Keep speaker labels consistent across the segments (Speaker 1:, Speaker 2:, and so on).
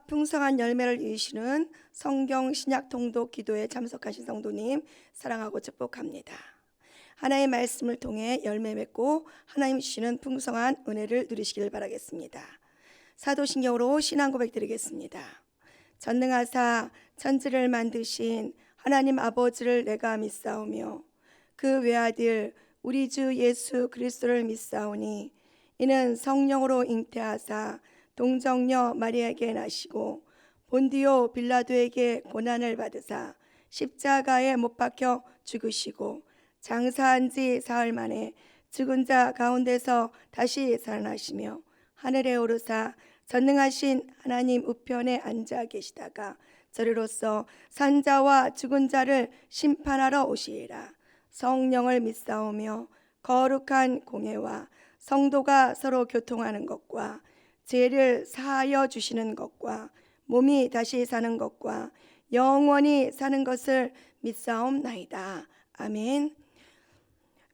Speaker 1: 풍성한 열매를 이루시는 성경 신약 통독 기도에 참석하신 성도님 사랑하고 축복합니다. 하나님의 말씀을 통해 열매 맺고 하나님 주시는 풍성한 은혜를 누리시길 바라겠습니다. 사도신경으로 신앙 고백 드리겠습니다. 전능하사 천지를 만드신 하나님 아버지를 내가 믿사오며 그 외아들 우리 주 예수 그리스도를 믿사오니 이는 성령으로 잉태하사 동정녀 마리아에게 나시고 본디오 빌라도에게 고난을 받으사 십자가에 못 박혀 죽으시고 장사한 지 사흘 만에 죽은 자 가운데서 다시 살아나시며 하늘에 오르사 전능하신 하나님 우편에 앉아 계시다가 저리로서 산자와 죽은 자를 심판하러 오시리라. 성령을 믿사오며 거룩한 공예와 성도가 서로 교통하는 것과 죄를 사하여 주시는 것과 몸이 다시 사는 것과 영원히 사는 것을 믿사옵나이다. 아멘.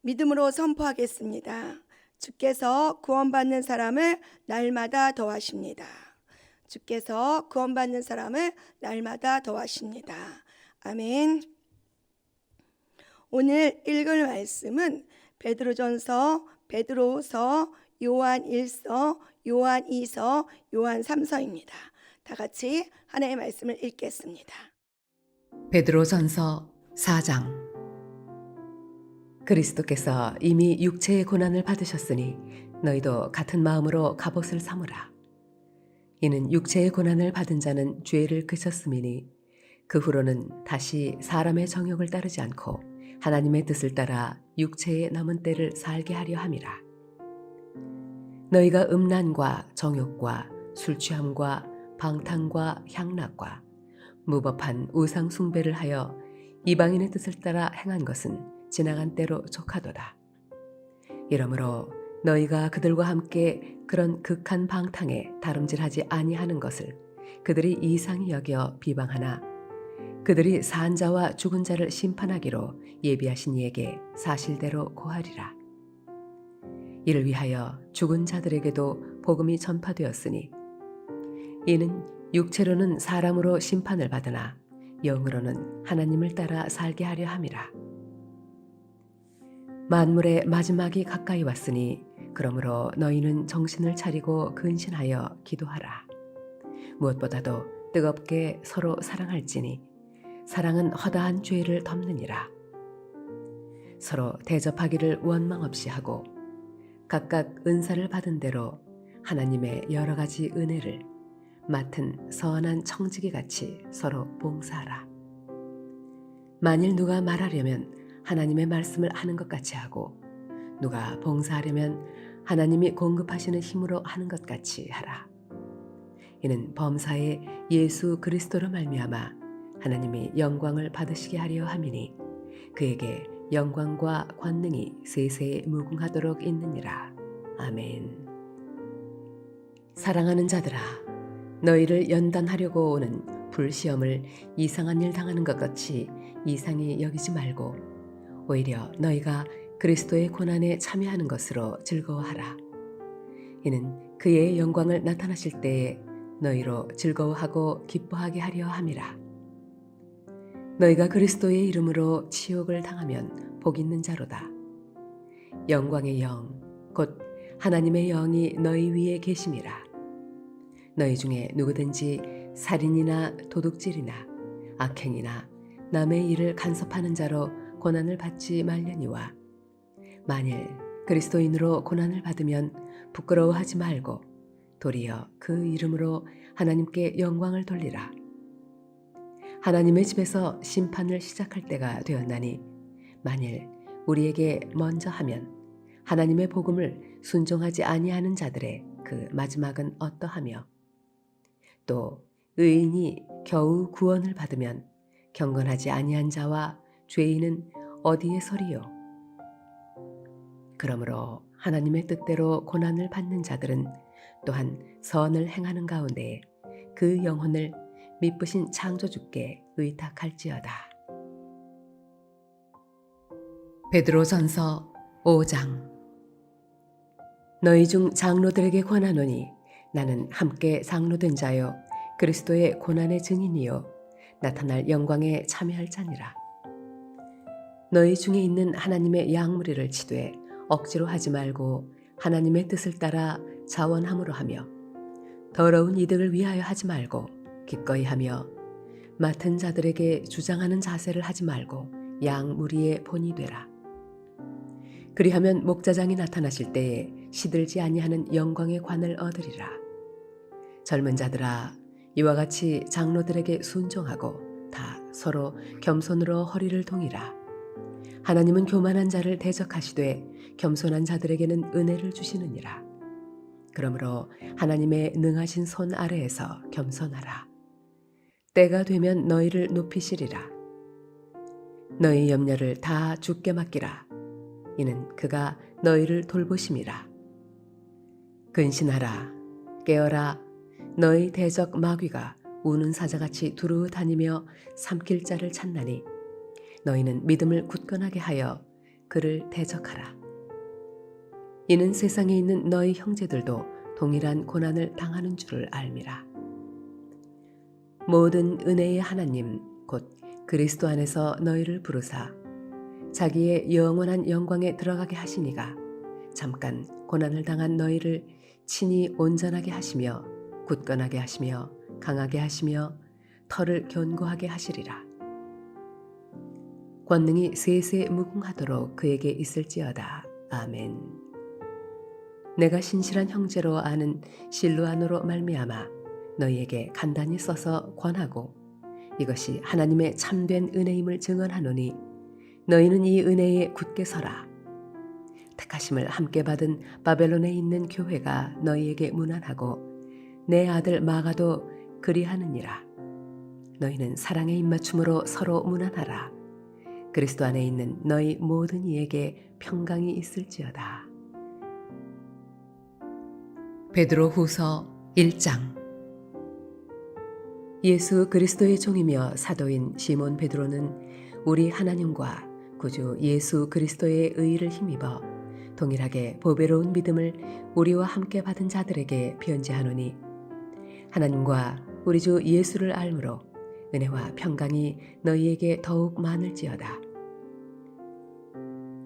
Speaker 1: 믿음으로 선포하겠습니다. 주께서 구원받는 사람을 날마다 더하십니다. 주께서 구원받는 사람을 날마다 더하십니다. 아멘. 오늘 읽을 말씀은 베드로전서, 베드로후서, 요한 1서, 요한 2서, 요한 3서입니다. 다 같이 하나님의 말씀을 읽겠습니다.
Speaker 2: 베드로전서 4장. 그리스도께서 이미 육체의 고난을 받으셨으니 너희도 같은 마음으로 갑옷을 삼으라. 이는 육체의 고난을 받은 자는 죄를 그쳤음이니 그 후로는 다시 사람의 정욕을 따르지 않고 하나님의 뜻을 따라 육체의 남은 때를 살게 하려 함이라. 너희가 음란과 정욕과 술취함과 방탕과 향락과 무법한 우상 숭배를 하여 이방인의 뜻을 따라 행한 것은 지나간 때로 족하도다. 이러므로 너희가 그들과 함께 그런 극한 방탕에 다름질하지 아니하는 것을 그들이 이상히 여겨 비방하나 그들이 산 자와 죽은 자를 심판하기로 예비하신 이에게 사실대로 고하리라. 이를 위하여 죽은 자들에게도 복음이 전파되었으니 이는 육체로는 사람으로 심판을 받으나 영으로는 하나님을 따라 살게 하려 함이라. 만물의 마지막이 가까이 왔으니 그러므로 너희는 정신을 차리고 근신하여 기도하라. 무엇보다도 뜨겁게 서로 사랑할지니 사랑은 허다한 죄를 덮느니라. 서로 대접하기를 원망 없이 하고 각각 은사를 받은 대로 하나님의 여러 가지 은혜를 맡은 선한 청지기 같이 서로 봉사하라. 만일 누가 말하려면 하나님의 말씀을 하는 것 같이 하고 누가 봉사하려면 하나님이 공급하시는 힘으로 하는 것 같이 하라. 이는 범사에 예수 그리스도로 말미암아 하나님이 영광을 받으시게 하려 함이니 그에게 영광과 권능이 세세에 무궁하도록 있느니라. 아멘. 사랑하는 자들아, 너희를 연단하려고 오는 불시험을 이상한 일 당하는 것 같이 이상히 여기지 말고 오히려 너희가 그리스도의 고난에 참여하는 것으로 즐거워하라. 이는 그의 영광을 나타나실 때에 너희로 즐거워하고 기뻐하게 하려 함이라. 너희가 그리스도의 이름으로 치욕을 당하면 복 있는 자로다. 영광의 영, 곧 하나님의 영이 너희 위에 계심이라. 너희 중에 누구든지 살인이나 도둑질이나 악행이나 남의 일을 간섭하는 자로 고난을 받지 말려니와 만일 그리스도인으로 고난을 받으면 부끄러워하지 말고 도리어 그 이름으로 하나님께 영광을 돌리라. 하나님의 집에서 심판을 시작할 때가 되었나니 만일 우리에게 먼저 하면 하나님의 복음을 순종하지 아니하는 자들의 그 마지막은 어떠하며 또 의인이 겨우 구원을 받으면 경건하지 아니한 자와 죄인은 어디에 서리요? 그러므로 하나님의 뜻대로 고난을 받는 자들은 또한 선을 행하는 가운데 그 영혼을 미쁘신 창조주께 의탁할지어다. 베드로전서 5장. 너희 중 장로들에게 권하노니 나는 함께 장로된 자요 그리스도의 고난의 증인이요 나타날 영광에 참여할 자니라. 너희 중에 있는 하나님의 양무리를 치되 억지로 하지 말고 하나님의 뜻을 따라 자원함으로 하며 더러운 이득을 위하여 하지 말고 기꺼이 하며 맡은 자들에게 주장하는 자세를 하지 말고 양무리의 본이 되라. 그리하면 목자장이 나타나실 때에 시들지 아니하는 영광의 관을 얻으리라. 젊은 자들아, 이와 같이 장로들에게 순종하고 다 서로 겸손으로 허리를 동이라. 하나님은 교만한 자를 대적하시되 겸손한 자들에게는 은혜를 주시느니라. 그러므로 하나님의 능하신 손 아래에서 겸손하라. 때가 되면 너희를 높이시리라. 너희 염려를 다 주께 맡기라. 이는 그가 너희를 돌보심이라. 근신하라. 깨어라. 너희 대적 마귀가 우는 사자같이 두루 다니며 삼킬 자를 찾나니 너희는 믿음을 굳건하게 하여 그를 대적하라. 이는 세상에 있는 너희 형제들도 동일한 고난을 당하는 줄을 알미라. 모든 은혜의 하나님 곧 그리스도 안에서 너희를 부르사 자기의 영원한 영광에 들어가게 하시니가 잠깐 고난을 당한 너희를 친히 온전하게 하시며 굳건하게 하시며 강하게 하시며 털을 견고하게 하시리라. 권능이 세세 무궁하도록 그에게 있을지어다. 아멘. 내가 신실한 형제로 아는 실루아노로 말미암아 너희에게 간단히 써서 권하고 이것이 하나님의 참된 은혜임을 증언하노니 너희는 이 은혜에 굳게 서라. 택하심을 함께 받은 바벨론에 있는 교회가 너희에게 문안하고 내 아들 마가도 그리하느니라. 너희는 사랑의 입맞춤으로 서로 문안하라. 그리스도 안에 있는 너희 모든 이에게 평강이 있을지어다. 베드로후서 1장. 예수 그리스도의 종이며 사도인 시몬 베드로는 우리 하나님과 구주 예수 그리스도의 의를 힘입어 동일하게 보배로운 믿음을 우리와 함께 받은 자들에게 편지하노니 하나님과 우리 주 예수를 알므로 은혜와 평강이 너희에게 더욱 많을지어다.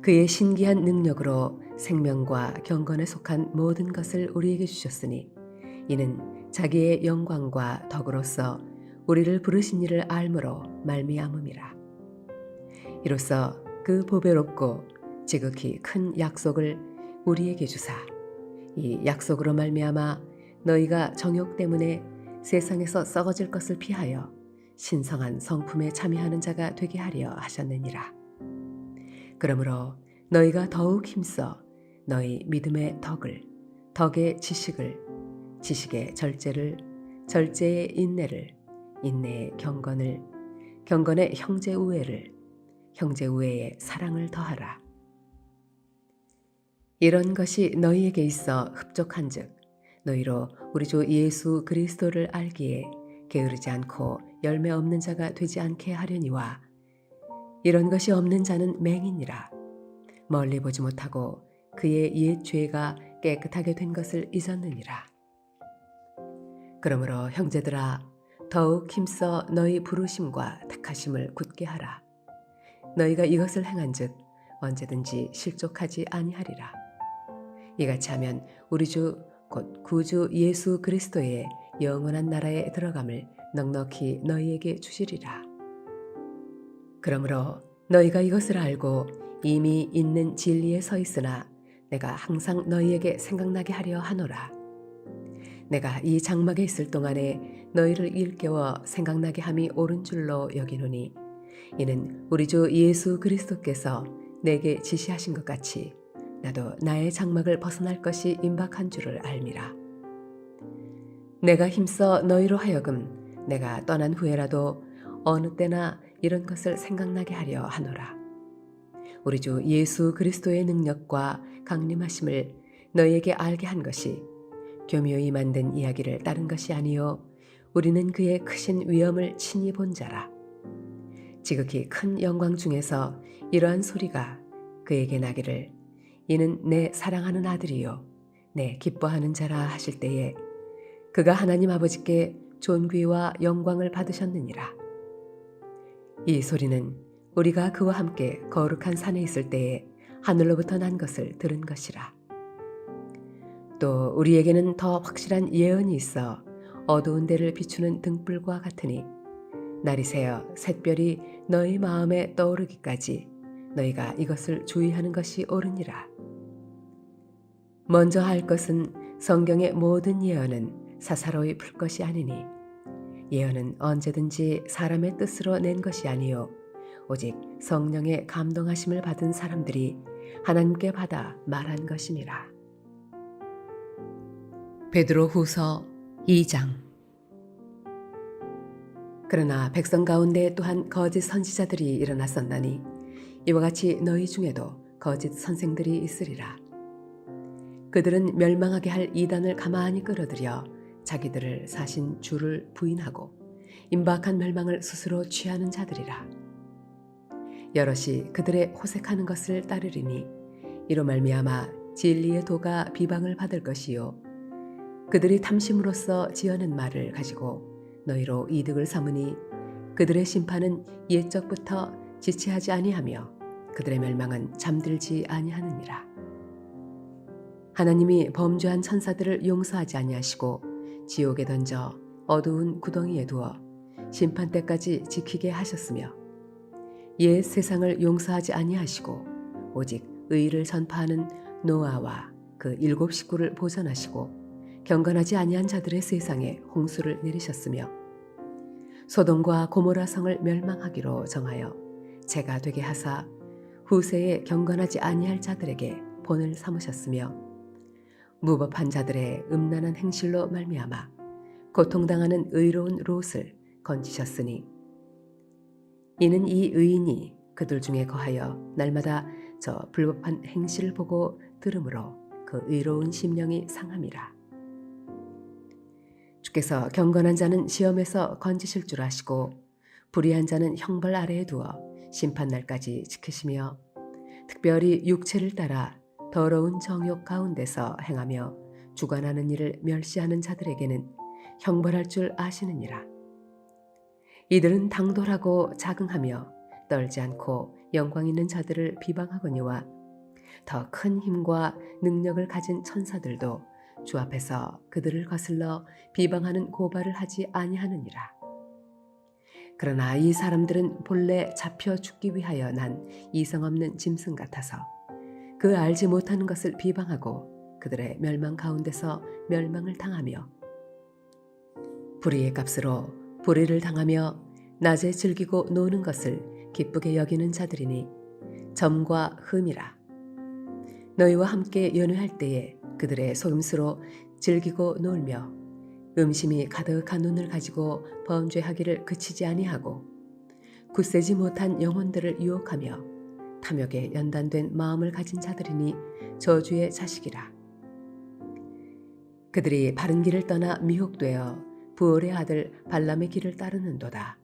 Speaker 2: 그의 신기한 능력으로 생명과 경건에 속한 모든 것을 우리에게 주셨으니 이는 자기의 영광과 덕으로서 우리를 부르신 이를 알므로 말미암음이라. 이로써 그 보배롭고 지극히 큰 약속을 우리에게 주사 이 약속으로 말미암아 너희가 정욕 때문에 세상에서 썩어질 것을 피하여 신성한 성품에 참여하는 자가 되게 하려 하셨느니라. 그러므로 너희가 더욱 힘써 너희 믿음의 덕을, 덕의 지식을, 지식의 절제를, 절제의 인내를, 인내의 경건을, 경건의 형제 우애를, 형제 우애의 사랑을 더하라. 이런 것이 너희에게 있어 흡족한즉 너희로 우리 주 예수 그리스도를 알기에 게으르지 않고 열매 없는 자가 되지 않게 하려니와 이런 것이 없는 자는 맹인이라 멀리 보지 못하고 그의 옛 죄가 깨끗하게 된 것을 잊었느니라. 그러므로 형제들아 더욱 힘써 너희 부르심과 택하심을 굳게 하라. 너희가 이것을 행한즉 언제든지 실족하지 아니하리라. 이같이 하면 우리 주 곧 구주 예수 그리스도의 영원한 나라에 들어감을 넉넉히 너희에게 주시리라. 그러므로 너희가 이것을 알고 이미 있는 진리에 서 있으나 내가 항상 너희에게 생각나게 하려 하노라. 내가 이 장막에 있을 동안에 너희를 일깨워 생각나게 함이 옳은 줄로 여기노니 이는 우리 주 예수 그리스도께서 내게 지시하신 것 같이 나도 나의 장막을 벗어날 것이 임박한 줄을 알미라. 내가 힘써 너희로 하여금 내가 떠난 후에라도 어느 때나 이런 것을 생각나게 하려 하노라. 우리 주 예수 그리스도의 능력과 강림하심을 너희에게 알게 한 것이 교묘히 만든 이야기를 따른 것이 아니요 우리는 그의 크신 위엄을 친히 본 자라. 지극히 큰 영광 중에서 이러한 소리가 그에게 나기를 이는 내 사랑하는 아들이요 내 기뻐하는 자라 하실 때에 그가 하나님 아버지께 존귀와 영광을 받으셨느니라. 이 소리는 우리가 그와 함께 거룩한 산에 있을 때에 하늘로부터 난 것을 들은 것이라. 또 우리에게는 더 확실한 예언이 있어 어두운 데를 비추는 등불과 같으니 날이 새어 샛별이 너희 마음에 떠오르기까지 너희가 이것을 주의하는 것이 옳으니라. 먼저 할 것은 성경의 모든 예언은 사사로이 풀 것이 아니니 예언은 언제든지 사람의 뜻으로 낸 것이 아니요 오직 성령의 감동하심을 받은 사람들이 하나님께 받아 말한 것이니라. 베드로후서 2장. 그러나 백성 가운데 또한 거짓 선지자들이 일어났었나니 이와 같이 너희 중에도 거짓 선생들이 있으리라. 그들은 멸망하게 할 이단을 가만히 끌어들여 자기들을 사신 주를 부인하고 임박한 멸망을 스스로 취하는 자들이라. 여럿이 그들의 호색하는 것을 따르리니 이로 말미암아 진리의 도가 비방을 받을 것이요 그들이 탐심으로써 지어낸 말을 가지고 너희로 이득을 삼으니 그들의 심판은 옛적부터 지체하지 아니하며 그들의 멸망은 잠들지 아니하느니라. 하나님이 범죄한 천사들을 용서하지 아니하시고 지옥에 던져 어두운 구덩이에 두어 심판 때까지 지키게 하셨으며 옛 세상을 용서하지 아니하시고 오직 의를 전파하는 노아와 그 7 식구를 보존하시고 경건하지 아니한 자들의 세상에 홍수를 내리셨으며 소돔과 고모라 성을 멸망하기로 정하여 재가 되게 하사 후세에 경건하지 아니할 자들에게 본을 삼으셨으며 무법한 자들의 음란한 행실로 말미암아 고통당하는 의로운 롯을 건지셨으니 이는 이 의인이 그들 중에 거하여 날마다 저 불법한 행실을 보고 들으므로 그 의로운 심령이 상함이라. 주께서 경건한 자는 시험에서 건지실 줄 아시고 불의한 자는 형벌 아래에 두어 심판날까지 지키시며 특별히 육체를 따라 더러운 정욕 가운데서 행하며 주관하는 일을 멸시하는 자들에게는 형벌할 줄 아시느니라. 이들은 당돌하고 자긍하며 떨지 않고 영광 있는 자들을 비방하거니와 더 큰 힘과 능력을 가진 천사들도 주 앞에서 그들을 거슬러 비방하는 고발을 하지 아니하느니라. 그러나 이 사람들은 본래 잡혀 죽기 위하여 난 이성 없는 짐승 같아서 그 알지 못하는 것을 비방하고 그들의 멸망 가운데서 멸망을 당하며 불의의 값으로 불의를 당하며 낮에 즐기고 노는 것을 기쁘게 여기는 자들이니 점과 흠이라. 너희와 함께 연회할 때에 그들의 속임수로 즐기고 놀며 음심이 가득한 눈을 가지고 범죄하기를 그치지 아니하고 굳세지 못한 영혼들을 유혹하며 탐욕에 연단된 마음을 가진 자들이니 저주의 자식이라. 그들이 바른 길을 떠나 미혹되어 부올의 아들 발람의 길을 따르는도다.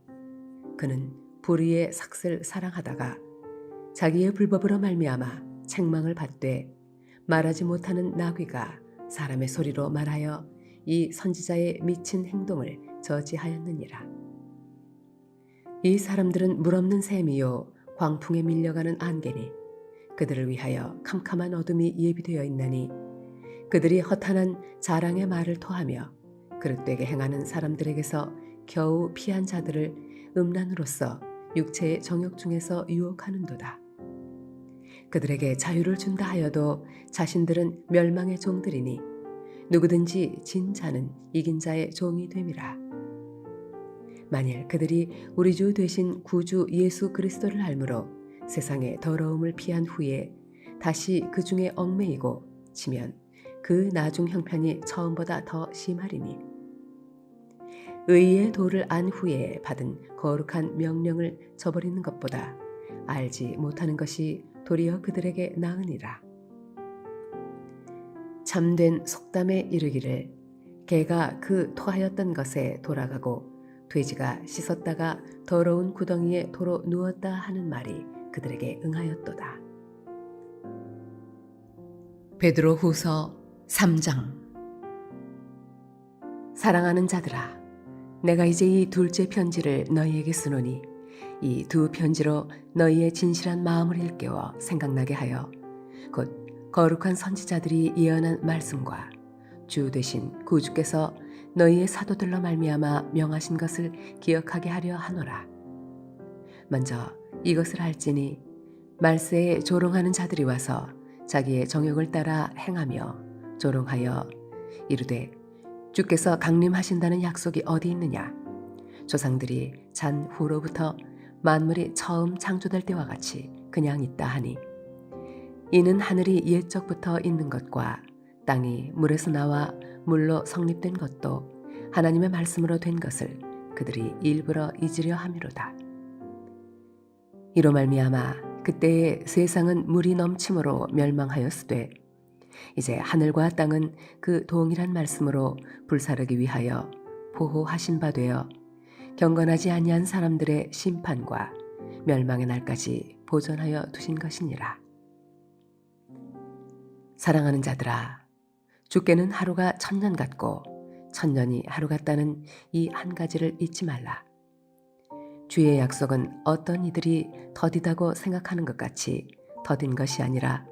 Speaker 2: 그는 불의의 삭슬 사랑하다가 자기의 불법으로 말미암아 책망을 받되 말하지 못하는 나귀가 사람의 소리로 말하여 이 선지자의 미친 행동을 저지하였느니라. 이 사람들은 물없는 샘이요 광풍에 밀려가는 안개니 그들을 위하여 캄캄한 어둠이 예비되어 있나니 그들이 허탄한 자랑의 말을 토하며 그릇되게 행하는 사람들에게서 겨우 피한 자들을 음란으로써 육체의 정욕 중에서 유혹하는도다. 그들에게 자유를 준다 하여도 자신들은 멸망의 종들이니 누구든지 진 자는 이긴 자의 종이 됨이라. 만일 그들이 우리 주 되신 구주 예수 그리스도를 알므로 세상의 더러움을 피한 후에 다시 그 중에 얽매이고 치면 그 나중 형편이 처음보다 더 심하리니 의의 도를 안 후에 받은 거룩한 명령을 저버리는 것보다 알지 못하는 것이 도리어 그들에게 나으니라. 참된 속담에 이르기를 개가 그 토하였던 것에 돌아가고 돼지가 씻었다가 더러운 구덩이에 도로 누웠다 하는 말이 그들에게 응하였도다. 베드로후서 3장. 사랑하는 자들아, 내가 이제 이 둘째 편지를 너희에게 쓰노니 이 두 편지로 너희의 진실한 마음을 일깨워 생각나게 하여 곧 거룩한 선지자들이 예언한 말씀과 주 되신 구주께서 너희의 사도들로 말미암아 명하신 것을 기억하게 하려 하노라. 먼저 이것을 알지니 말세에 조롱하는 자들이 와서 자기의 정욕을 따라 행하며 조롱하여 이르되 주께서 강림하신다는 약속이 어디 있느냐? 조상들이 잔 후로부터 만물이 처음 창조될 때와 같이 그냥 있다 하니 이는 하늘이 옛적부터 있는 것과 땅이 물에서 나와 물로 성립된 것도 하나님의 말씀으로 된 것을 그들이 일부러 잊으려 함이로다. 이로 말미암아 그때의 세상은 물이 넘침으로 멸망하였으되 이제 하늘과 땅은 그 동일한 말씀으로 불사르기 위하여 보호하신 바 되어 경건하지 아니한 사람들의 심판과 멸망의 날까지 보존하여 두신 것이니라. 사랑하는 자들아, 주께는 하루가 천년 같고 천년이 하루 같다는 이 한 가지를 잊지 말라. 주의 약속은 어떤 이들이 더디다고 생각하는 것 같이 더딘 것이 아니라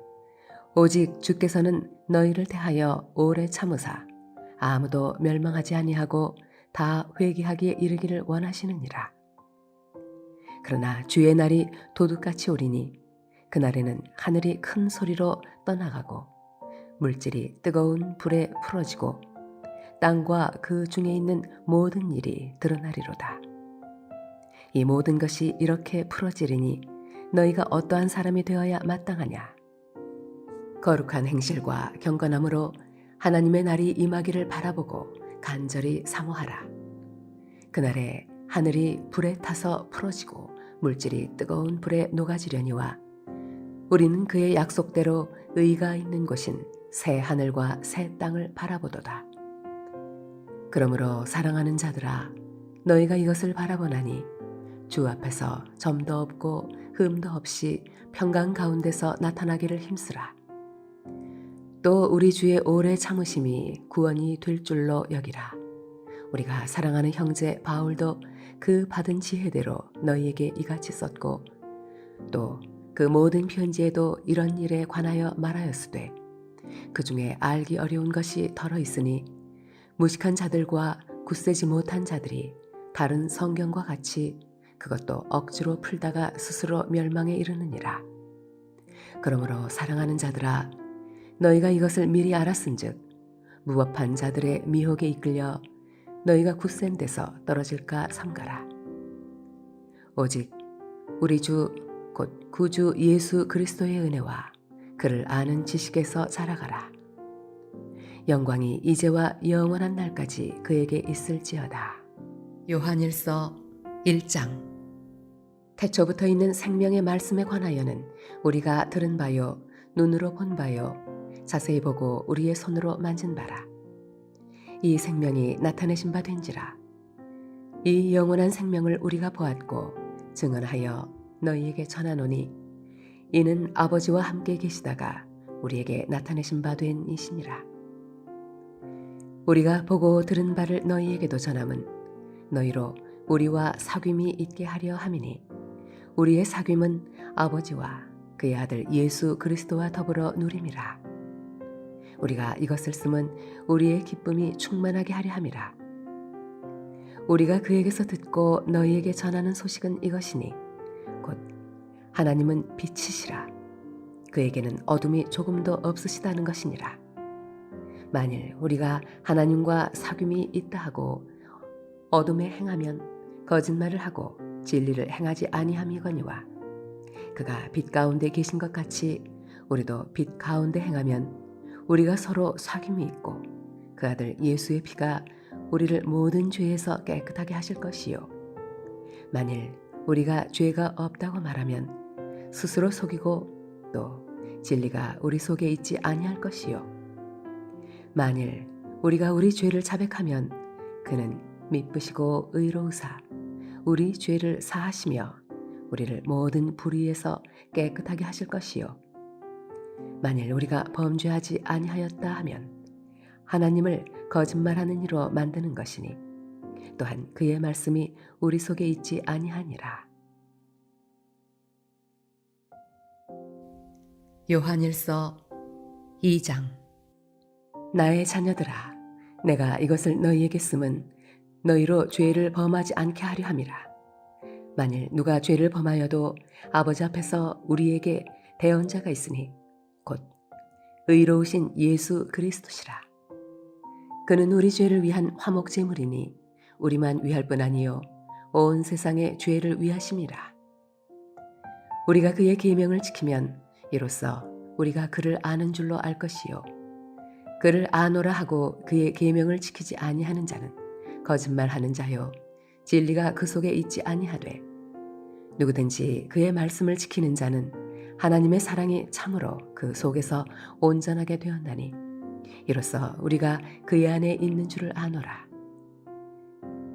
Speaker 2: 오직 주께서는 너희를 대하여 오래 참으사 아무도 멸망하지 아니하고 다 회개하기에 이르기를 원하시느니라. 그러나 주의 날이 도둑같이 오리니 그날에는 하늘이 큰 소리로 떠나가고 물질이 뜨거운 불에 풀어지고 땅과 그 중에 있는 모든 일이 드러나리로다. 이 모든 것이 이렇게 풀어지리니 너희가 어떠한 사람이 되어야 마땅하냐? 거룩한 행실과 경건함으로 하나님의 날이 임하기를 바라보고 간절히 사모하라. 그날에 하늘이 불에 타서 풀어지고 물질이 뜨거운 불에 녹아지려니와 우리는 그의 약속대로 의가 있는 곳인 새 하늘과 새 땅을 바라보도다. 그러므로 사랑하는 자들아, 너희가 이것을 바라보나니 주 앞에서 점도 없고 흠도 없이 평강 가운데서 나타나기를 힘쓰라. 또 우리 주의 오래 참으심이 구원이 될 줄로 여기라. 우리가 사랑하는 형제 바울도 그 받은 지혜대로 너희에게 이같이 썼고 또 그 모든 편지에도 이런 일에 관하여 말하였으되 그 중에 알기 어려운 것이 덜어 있으니 무식한 자들과 굳세지 못한 자들이 다른 성경과 같이 그것도 억지로 풀다가 스스로 멸망에 이르느니라. 그러므로 사랑하는 자들아, 너희가 이것을 미리 알았은즉 무법한 자들의 미혹에 이끌려 너희가 굳센 데서 떨어질까 삼가라. 오직 우리 주 곧 구주 예수 그리스도의 은혜와 그를 아는 지식에서 자라가라. 영광이 이제와 영원한 날까지 그에게 있을지어다. 요한일서 1장. 태초부터 있는 생명의 말씀에 관하여는 우리가 들은 바요 눈으로 본 바요 자세히 보고 우리의 손으로 만진 바라. 이 생명이 나타내신 바 된지라. 이 영원한 생명을 우리가 보았고 증언하여 너희에게 전하노니 이는 아버지와 함께 계시다가 우리에게 나타내신 바 된 이시니라. 우리가 보고 들은 바를 너희에게도 전함은 너희로 우리와 사귐이 있게 하려 함이니 우리의 사귐은 아버지와 그의 아들 예수 그리스도와 더불어 누림이라. 우리가 이것을 쓰면 우리의 기쁨이 충만하게 하려 함이라. 우리가 그에게서 듣고 너희에게 전하는 소식은 이것이니 곧 하나님은 빛이시라. 그에게는 어둠이 조금도 없으시다는 것이니라. 만일 우리가 하나님과 사귐이 있다 하고 어둠에 행하면 거짓말을 하고 진리를 행하지 아니함이거니와 그가 빛 가운데 계신 것 같이 우리도 빛 가운데 행하면 우리가 서로 사귐이 있고 그 아들 예수의 피가 우리를 모든 죄에서 깨끗하게 하실 것이요 만일 우리가 죄가 없다고 말하면 스스로 속이고 또 진리가 우리 속에 있지 아니할 것이요 만일 우리가 우리 죄를 자백하면 그는 미쁘시고 의로우사 우리 죄를 사하시며 우리를 모든 불의에서 깨끗하게 하실 것이요 만일 우리가 범죄하지 아니하였다 하면 하나님을 거짓말하는 이로 만드는 것이니 또한 그의 말씀이 우리 속에 있지 아니하니라. 요한일서 2장. 나의 자녀들아, 내가 이것을 너희에게 쓰면 너희로 죄를 범하지 않게 하려 함이라. 만일 누가 죄를 범하여도 아버지 앞에서 우리에게 대언자가 있으니 곧 의로우신 예수 그리스도시라. 그는 우리 죄를 위한 화목제물이니 우리만 위할 뿐 아니요 온 세상의 죄를 위하심이라. 우리가 그의 계명을 지키면 이로써 우리가 그를 아는 줄로 알 것이요 그를 아노라 하고 그의 계명을 지키지 아니하는 자는 거짓말하는 자요 진리가 그 속에 있지 아니하되 누구든지 그의 말씀을 지키는 자는 하나님의 사랑이 참으로 그 속에서 온전하게 되었나니 이로써 우리가 그의 안에 있는 줄을 아노라.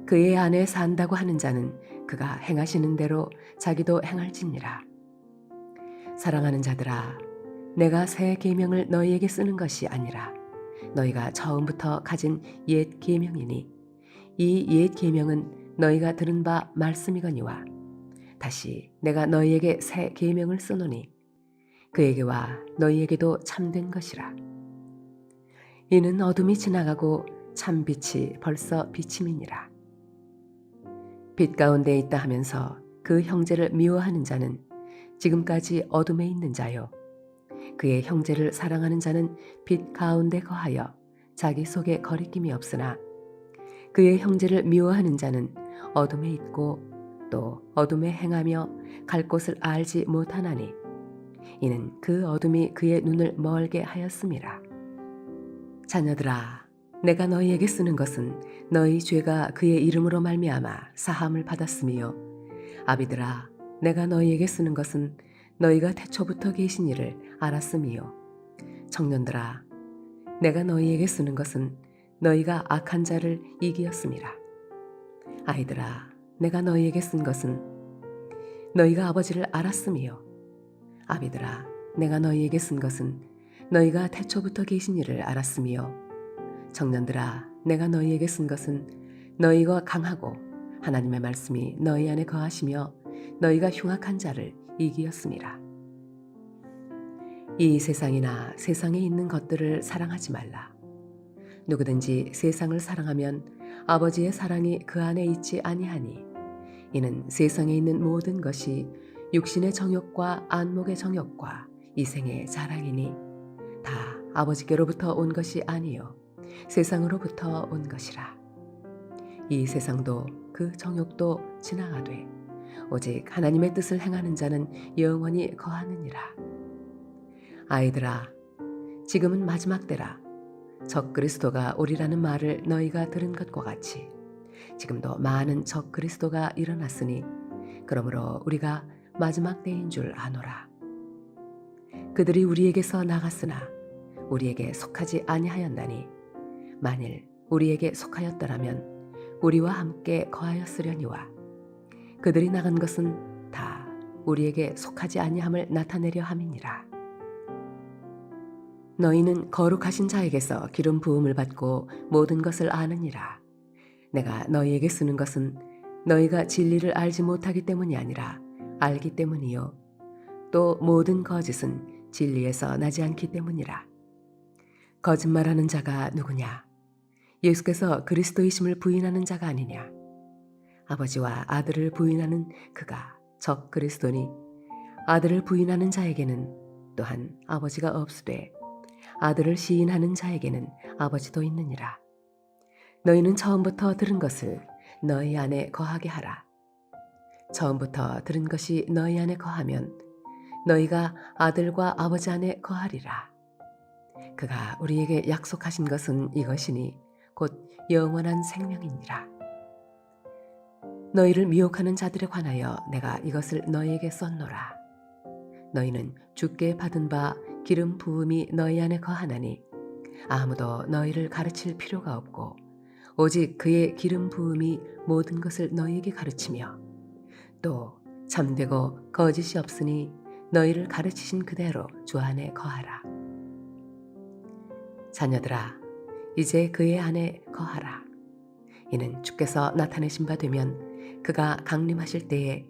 Speaker 2: 그의 안에 산다고 하는 자는 그가 행하시는 대로 자기도 행할지니라. 사랑하는 자들아, 내가 새 계명을 너희에게 쓰는 것이 아니라 너희가 처음부터 가진 옛 계명이니 이 옛 계명은 너희가 들은 바 말씀이거니와 다시 내가 너희에게 새 계명을 쓰노니 그에게와 너희에게도 참된 것이라. 이는 어둠이 지나가고 참 빛이 벌써 비침이니라. 빛 가운데 있다 하면서 그 형제를 미워하는 자는 지금까지 어둠에 있는 자요 그의 형제를 사랑하는 자는 빛 가운데 거하여 자기 속에 거리낌이 없으나 그의 형제를 미워하는 자는 어둠에 있고 또 어둠에 행하며 갈 곳을 알지 못하나니 이는 그 어둠이 그의 눈을 멀게 하였음이라. 자녀들아, 내가 너희에게 쓰는 것은 너희 죄가 그의 이름으로 말미암아 사함을 받았으며 아비들아, 내가 너희에게 쓰는 것은 너희가 태초부터 계신 이를 알았음이요 청년들아, 내가 너희에게 쓰는 것은 너희가 악한 자를 이기었음이라. 아이들아, 내가 너희에게 쓴 것은 너희가 아버지를 알았음이요 아비들아, 내가 너희에게 쓴 것은 너희가 태초부터 계신 이를 알았으며 청년들아, 내가 너희에게 쓴 것은 너희가 강하고 하나님의 말씀이 너희 안에 거하시며 너희가 흉악한 자를 이기었음이라. 이 세상이나 세상에 있는 것들을 사랑하지 말라. 누구든지 세상을 사랑하면 아버지의 사랑이 그 안에 있지 아니하니 이는 세상에 있는 모든 것이 육신의 정욕과 안목의 정욕과 이생의 자랑이니 다 아버지께로부터 온 것이 아니요 세상으로부터 온 것이라. 이 세상도 그 정욕도 지나가되 오직 하나님의 뜻을 행하는 자는 영원히 거하느니라. 아이들아, 지금은 마지막 때라. 적 그리스도가 오리라는 말을 너희가 들은 것과 같이 지금도 많은 적 그리스도가 일어났으니 그러므로 우리가 마지막 때인 줄 아노라. 그들이 우리에게서 나갔으나 우리에게 속하지 아니하였나니 만일 우리에게 속하였더라면 우리와 함께 거하였으려니와 그들이 나간 것은 다 우리에게 속하지 아니함을 나타내려 함이니라. 너희는 거룩하신 자에게서 기름 부음을 받고 모든 것을 아느니라. 내가 너희에게 쓰는 것은 너희가 진리를 알지 못하기 때문이 아니라 알기 때문이요 또 모든 거짓은 진리에서 나지 않기 때문이라. 거짓말하는 자가 누구냐? 예수께서 그리스도이심을 부인하는 자가 아니냐? 아버지와 아들을 부인하는 그가 적 그리스도니 아들을 부인하는 자에게는 또한 아버지가 없으되 아들을 시인하는 자에게는 아버지도 있느니라. 너희는 처음부터 들은 것을 너희 안에 거하게 하라. 처음부터 들은 것이 너희 안에 거하면 너희가 아들과 아버지 안에 거하리라. 그가 우리에게 약속하신 것은 이것이니 곧 영원한 생명이니라. 너희를 미혹하는 자들에 관하여 내가 이것을 너희에게 썼노라. 너희는 주께 받은 바 기름 부음이 너희 안에 거하나니 아무도 너희를 가르칠 필요가 없고 오직 그의 기름 부음이 모든 것을 너희에게 가르치며 또 참되고 거짓이 없으니 너희를 가르치신 그대로 주 안에 거하라. 자녀들아, 이제 그의 안에 거하라. 이는 주께서 나타내신 바 되면 그가 강림하실 때에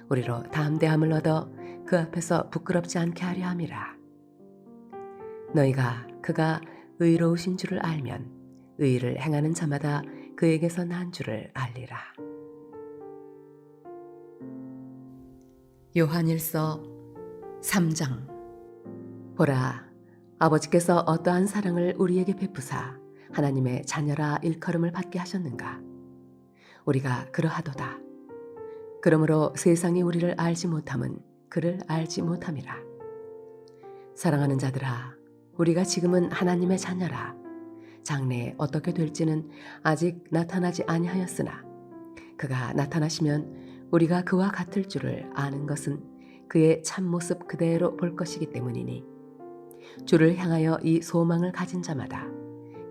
Speaker 2: 우리로 담대함을 얻어 그 앞에서 부끄럽지 않게 하려 함이라. 너희가 그가 의로우신 줄을 알면 의를 행하는 자마다 그에게서 난 줄을 알리라. 요한일서 3장. 보라, 아버지께서 어떠한 사랑을 우리에게 베푸사 하나님의 자녀라 일컬음을 받게 하셨는가. 우리가 그러하도다. 그러므로 세상이 우리를 알지 못함은 그를 알지 못함이라. 사랑하는 자들아, 우리가 지금은 하나님의 자녀라. 장래에 어떻게 될지는 아직 나타나지 아니하였으나 그가 나타나시면 우리가 그와 같을 줄을 아는 것은 그의 참모습 그대로 볼 것이기 때문이니 주를 향하여 이 소망을 가진 자마다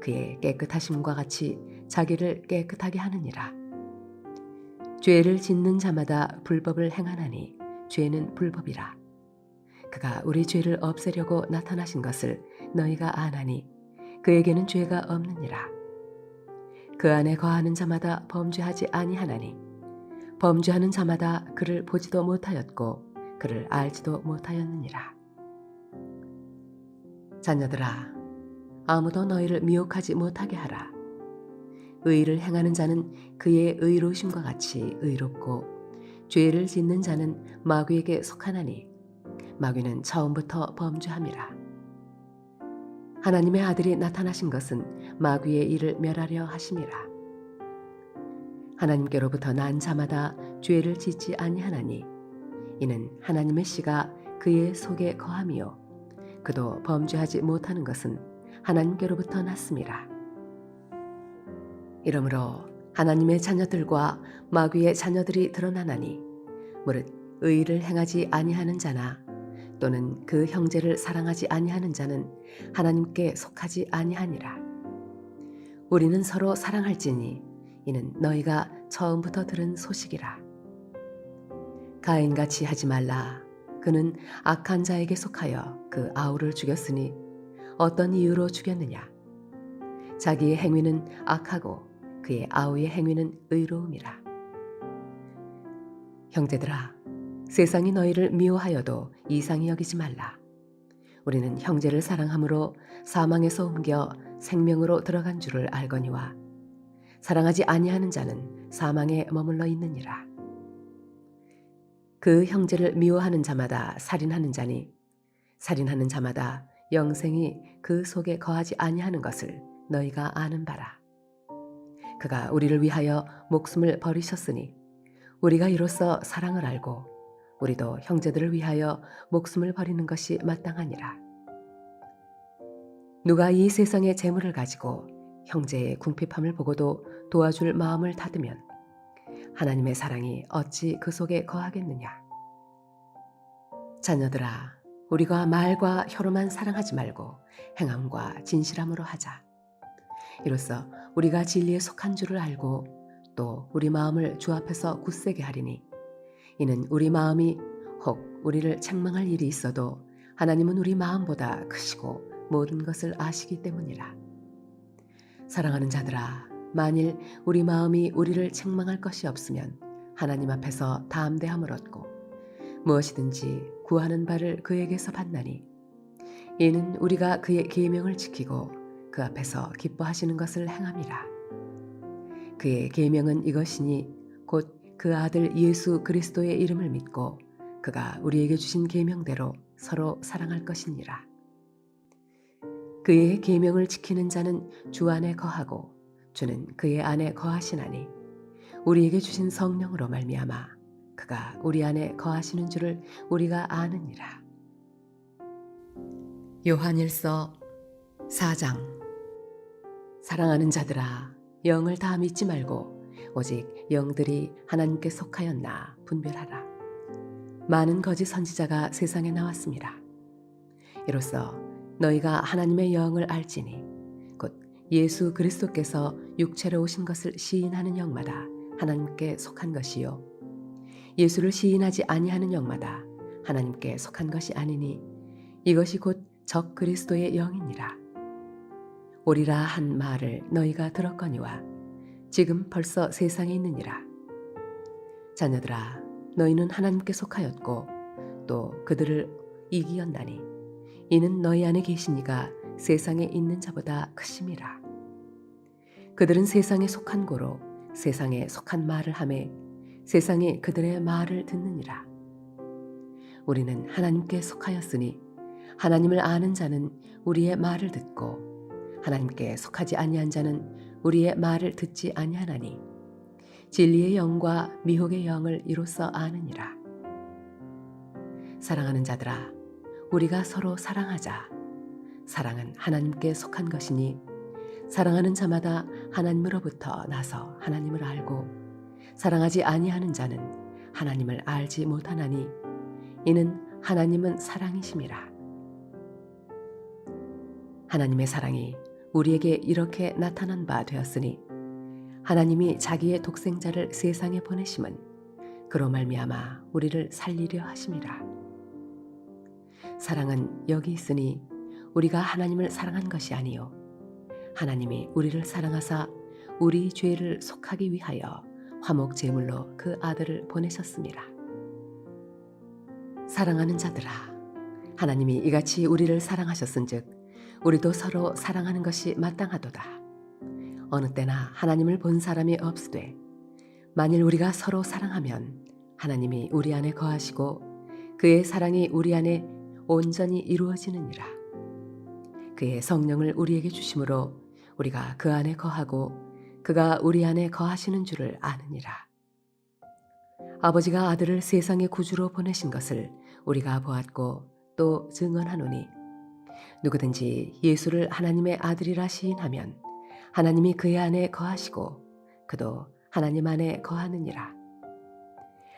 Speaker 2: 그의 깨끗하심과 같이 자기를 깨끗하게 하느니라. 죄를 짓는 자마다 불법을 행하나니 죄는 불법이라. 그가 우리 죄를 없애려고 나타나신 것을 너희가 아나니 그에게는 죄가 없느니라. 그 안에 거하는 자마다 범죄하지 아니하나니 범죄하는 자마다 그를 보지도 못하였고 그를 알지도 못하였느니라. 자녀들아, 아무도 너희를 미혹하지 못하게 하라. 의를 행하는 자는 그의 의로우심과 같이 의롭고 죄를 짓는 자는 마귀에게 속하나니 마귀는 처음부터 범죄함이라. 하나님의 아들이 나타나신 것은 마귀의 일을 멸하려 하심이라. 하나님께로부터 난 자마다 죄를 짓지 아니하나니 이는 하나님의 씨가 그의 속에 거함이요 그도 범죄하지 못하는 것은 하나님께로부터 났음이라. 이러므로 하나님의 자녀들과 마귀의 자녀들이 드러나나니 무릇 의를 행하지 아니하는 자나 또는 그 형제를 사랑하지 아니하는 자는 하나님께 속하지 아니하니라. 우리는 서로 사랑할지니 이는 너희가 처음부터 들은 소식이라. 가인같이 하지 말라. 그는 악한 자에게 속하여 그 아우를 죽였으니 어떤 이유로 죽였느냐? 자기의 행위는 악하고 그의 아우의 행위는 의로움이라. 형제들아, 세상이 너희를 미워하여도 이상히 여기지 말라. 우리는 형제를 사랑함으로 사망에서 옮겨 생명으로 들어간 줄을 알거니와 사랑하지 아니하는 자는 사망에 머물러 있느니라. 그 형제를 미워하는 자마다 살인하는 자니 살인하는 자마다 영생이 그 속에 거하지 아니하는 것을 너희가 아는 바라. 그가 우리를 위하여 목숨을 버리셨으니 우리가 이로써 사랑을 알고 우리도 형제들을 위하여 목숨을 버리는 것이 마땅하니라. 누가 이 세상의 재물을 가지고 형제의 궁핍함을 보고도 도와줄 마음을 닫으면 하나님의 사랑이 어찌 그 속에 거하겠느냐. 자녀들아, 우리가 말과 혀로만 사랑하지 말고 행함과 진실함으로 하자. 이로써 우리가 진리에 속한 줄을 알고 또 우리 마음을 주 앞에서 굳세게 하리니 이는 우리 마음이 혹 우리를 책망할 일이 있어도 하나님은 우리 마음보다 크시고 모든 것을 아시기 때문이라. 사랑하는 자들아, 만일 우리 마음이 우리를 책망할 것이 없으면 하나님 앞에서 담대함을 얻고 무엇이든지 구하는 바를 그에게서 받나니 이는 우리가 그의 계명을 지키고 그 앞에서 기뻐하시는 것을 행함이라. 그의 계명은 이것이니 곧 그 아들 예수 그리스도의 이름을 믿고 그가 우리에게 주신 계명대로 서로 사랑할 것이니라. 그의 계명을 지키는 자는 주 안에 거하고 주는 그의 안에 거하시나니 우리에게 주신 성령으로 말미암아 그가 우리 안에 거하시는 줄을 우리가 아느니라. 요한일서 4장. 사랑하는 자들아, 영을 다 믿지 말고 오직 영들이 하나님께 속하였나 분별하라. 많은 거짓 선지자가 세상에 나왔습니다. 이로써 너희가 하나님의 영을 알지니 곧 예수 그리스도께서 육체로 오신 것을 시인하는 영마다 하나님께 속한 것이요 예수를 시인하지 아니하는 영마다 하나님께 속한 것이 아니니 이것이 곧 적 그리스도의 영이니라. 오리라 한 말을 너희가 들었거니와 지금 벌써 세상에 있느니라. 자녀들아, 너희는 하나님께 속하였고 또 그들을 이기었나니 이는 너희 안에 계신 이가 세상에 있는 자보다 크심이라. 그들은 세상에 속한 고로 세상에 속한 말을 하매 세상이 그들의 말을 듣느니라. 우리는 하나님께 속하였으니 하나님을 아는 자는 우리의 말을 듣고 하나님께 속하지 아니한 자는 우리의 말을 듣지 아니하나니 진리의 영과 미혹의 영을 이로써 아느니라. 사랑하는 자들아, 우리가 서로 사랑하자. 사랑은 하나님께 속한 것이니 사랑하는 자마다 하나님으로부터 나서 하나님을 알고 사랑하지 아니하는 자는 하나님을 알지 못하나니 이는 하나님은 사랑이심이라. 하나님의 사랑이 우리에게 이렇게 나타난 바 되었으니 하나님이 자기의 독생자를 세상에 보내심은 그로 말미암아 우리를 살리려 하심이라. 사랑은 여기 있으니 우리가 하나님을 사랑한 것이 아니요 하나님이 우리를 사랑하사 우리 죄를 속하기 위하여 화목 제물로 그 아들을 보내셨습니다. 사랑하는 자들아, 하나님이 이같이 우리를 사랑하셨은즉 우리도 서로 사랑하는 것이 마땅하도다. 어느 때나 하나님을 본 사람이 없으되 만일 우리가 서로 사랑하면 하나님이 우리 안에 거하시고 그의 사랑이 우리 안에 온전히 이루어지느니라. 그의 성령을 우리에게 주심으로 우리가 그 안에 거하고 그가 우리 안에 거하시는 줄을 아느니라. 아버지가 아들을 세상의 구주로 보내신 것을 우리가 보았고 또 증언하노니 누구든지 예수를 하나님의 아들이라 시인하면 하나님이 그의 안에 거하시고 그도 하나님 안에 거하느니라.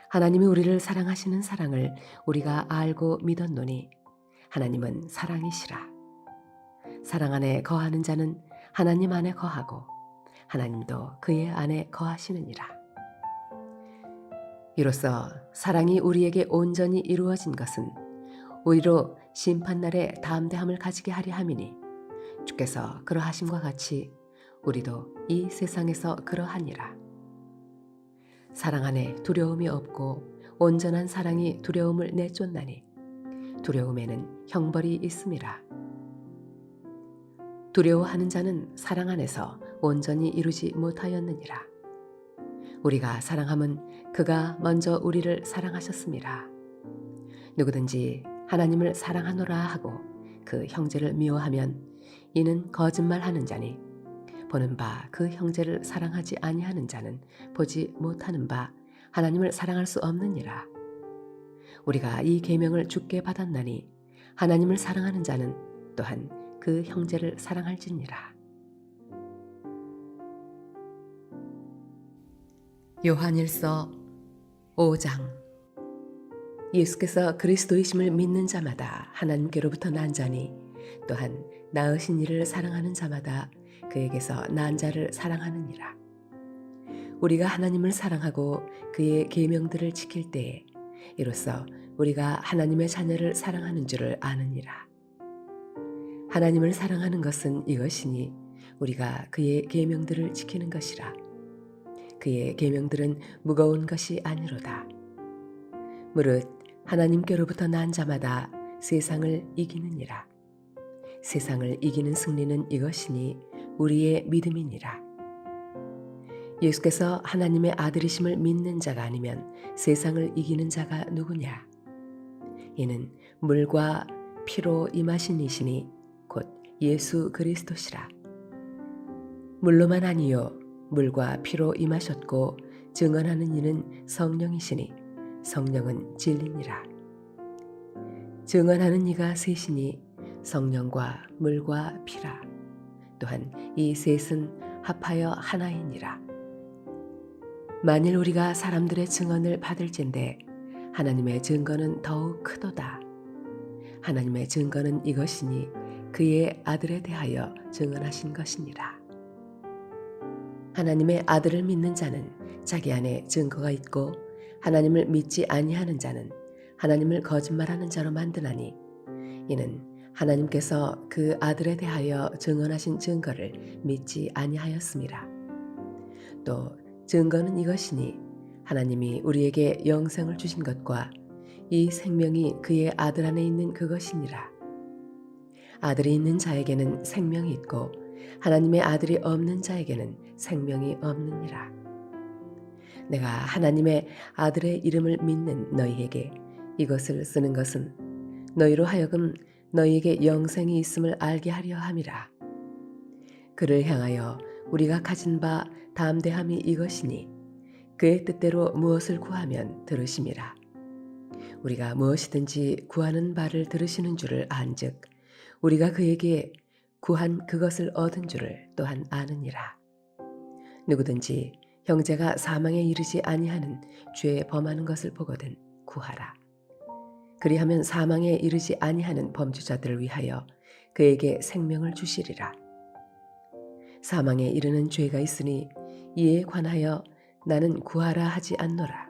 Speaker 2: 하나님이 우리를 사랑하시는 사랑을 우리가 알고 믿었노니 하나님은 사랑이시라. 사랑 안에 거하는 자는 하나님 안에 거하고 하나님도 그의 안에 거하시느니라. 이로써 사랑이 우리에게 온전히 이루어진 것은 오히려 심판날에 담대함을 가지게 하려 함이니 주께서 그러하심과 같이 우리도 이 세상에서 그러하니라. 사랑 안에 두려움이 없고 온전한 사랑이 두려움을 내쫓나니 두려움에는 형벌이 있음이라. 두려워하는 자는 사랑 안에서 온전히 이루지 못하였느니라. 우리가 사랑함은 그가 먼저 우리를 사랑하셨음이라. 누구든지 하나님을 사랑하노라 하고 그 형제를 미워하면 이는 거짓말하는 자니 보는 바 그 형제를 사랑하지 아니하는 자는 보지 못하는 바 하나님을 사랑할 수 없느니라. 우리가 이 계명을 주께 받았나니 하나님을 사랑하는 자는 또한 그 형제를 사랑할지니라. 요한일서 5장. 예수께서 그리스도이심을 믿는 자마다 하나님께로부터 난 자니 또한 낳으신 이를 사랑하는 자마다 그에게서 난 자를 사랑하느니라. 우리가 하나님을 사랑하고 그의 계명들을 지킬 때에 이로써 우리가 하나님의 자녀를 사랑하는 줄을 아느니라. 하나님을 사랑하는 것은 이것이니 우리가 그의 계명들을 지키는 것이라. 그의 계명들은 무거운 것이 아니로다. 무릇 하나님께로부터 난 자마다 세상을 이기느니라. 세상을 이기는 승리는 이것이니 우리의 믿음이니라. 예수께서 하나님의 아들이심을 믿는 자가 아니면 세상을 이기는 자가 누구냐? 이는 물과 피로 임하신 이시니 곧 예수 그리스도시라. 물로만 아니요 물과 피로 임하셨고 증언하는 이는 성령이시니 성령은 진리니라. 증언하는 이가 셋이니 성령과 물과 피라. 또한 이 셋은 합하여 하나이니라. 만일 우리가 사람들의 증언을 받을진대 하나님의 증거는 더욱 크도다. 하나님의 증거는 이것이니 그의 아들에 대하여 증언하신 것이니라. 하나님의 아들을 믿는 자는 자기 안에 증거가 있고 하나님을 믿지 아니하는 자는 하나님을 거짓말하는 자로 만드나니 이는 하나님께서 그 아들에 대하여 증언하신 증거를 믿지 아니하였음이라. 또 증거는 이것이니 하나님이 우리에게 영생을 주신 것과 이 생명이 그의 아들 안에 있는 그것이니라. 아들이 있는 자에게는 생명이 있고 하나님의 아들이 없는 자에게는 생명이 없느니라. 내가 하나님의 아들의 이름을 믿는 너희에게 이것을 쓰는 것은 너희로 하여금 너희에게 영생이 있음을 알게 하려 함이라. 그를 향하여 우리가 가진 바 담대함이 이것이니 그의 뜻대로 무엇을 구하면 들으심이라. 우리가 무엇이든지 구하는 바를 들으시는 줄을 안즉 우리가 그에게 구한 그것을 얻은 줄을 또한 아느니라. 누구든지 형제가 사망에 이르지 아니하는 죄에 범하는 것을 보거든 구하라. 그리하면 사망에 이르지 아니하는 범죄자들을 위하여 그에게 생명을 주시리라. 사망에 이르는 죄가 있으니 이에 관하여 나는 구하라 하지 않노라.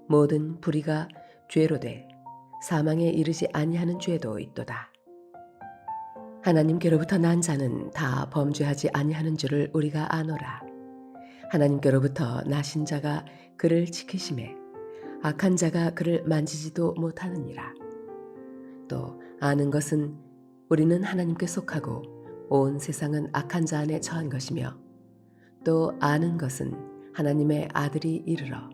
Speaker 2: 모든 불의가 죄로 돼 사망에 이르지 아니하는 죄도 있도다. 하나님께로부터 난 자는 다 범죄하지 아니하는 줄을 우리가 아노라. 하나님께로부터 나신 자가 그를 지키심에 악한 자가 그를 만지지도 못하느니라. 또 아는 것은 우리는 하나님께 속하고 온 세상은 악한 자 안에 처한 것이며 또 아는 것은 하나님의 아들이 이르러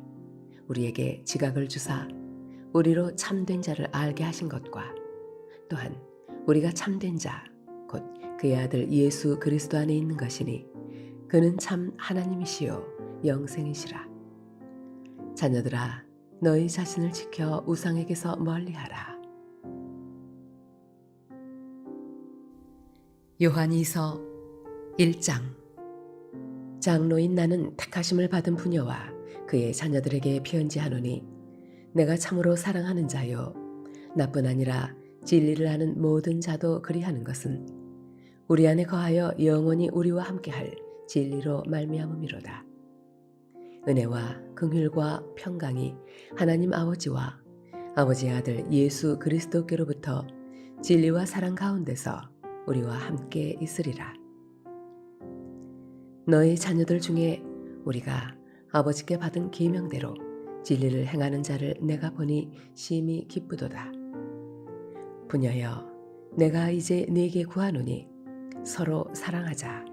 Speaker 2: 우리에게 지각을 주사 우리로 참된 자를 알게 하신 것과 또한 우리가 참된 자 곧 그의 아들 예수 그리스도 안에 있는 것이니 그는 참 하나님이시요 영생이시라. 자녀들아 너희 자신을 지켜 우상에게서 멀리하라. 요한이서 1장. 장로인 나는 택하심을 받은 부녀와 그의 자녀들에게 편지하노니 내가 참으로 사랑하는 자요 나뿐 아니라 진리를 아는 모든 자도 그리하는 것은 우리 안에 거하여 영원히 우리와 함께할 진리로 말미암음이로다. 은혜와 긍휼과 평강이 하나님 아버지와 아버지의 아들 예수 그리스도께로부터 진리와 사랑 가운데서 우리와 함께 있으리라. 너희 자녀들 중에 우리가 아버지께 받은 계명대로 진리를 행하는 자를 내가 보니 심히 기쁘도다. 부녀여, 내가 이제 네게 구하노니 서로 사랑하자.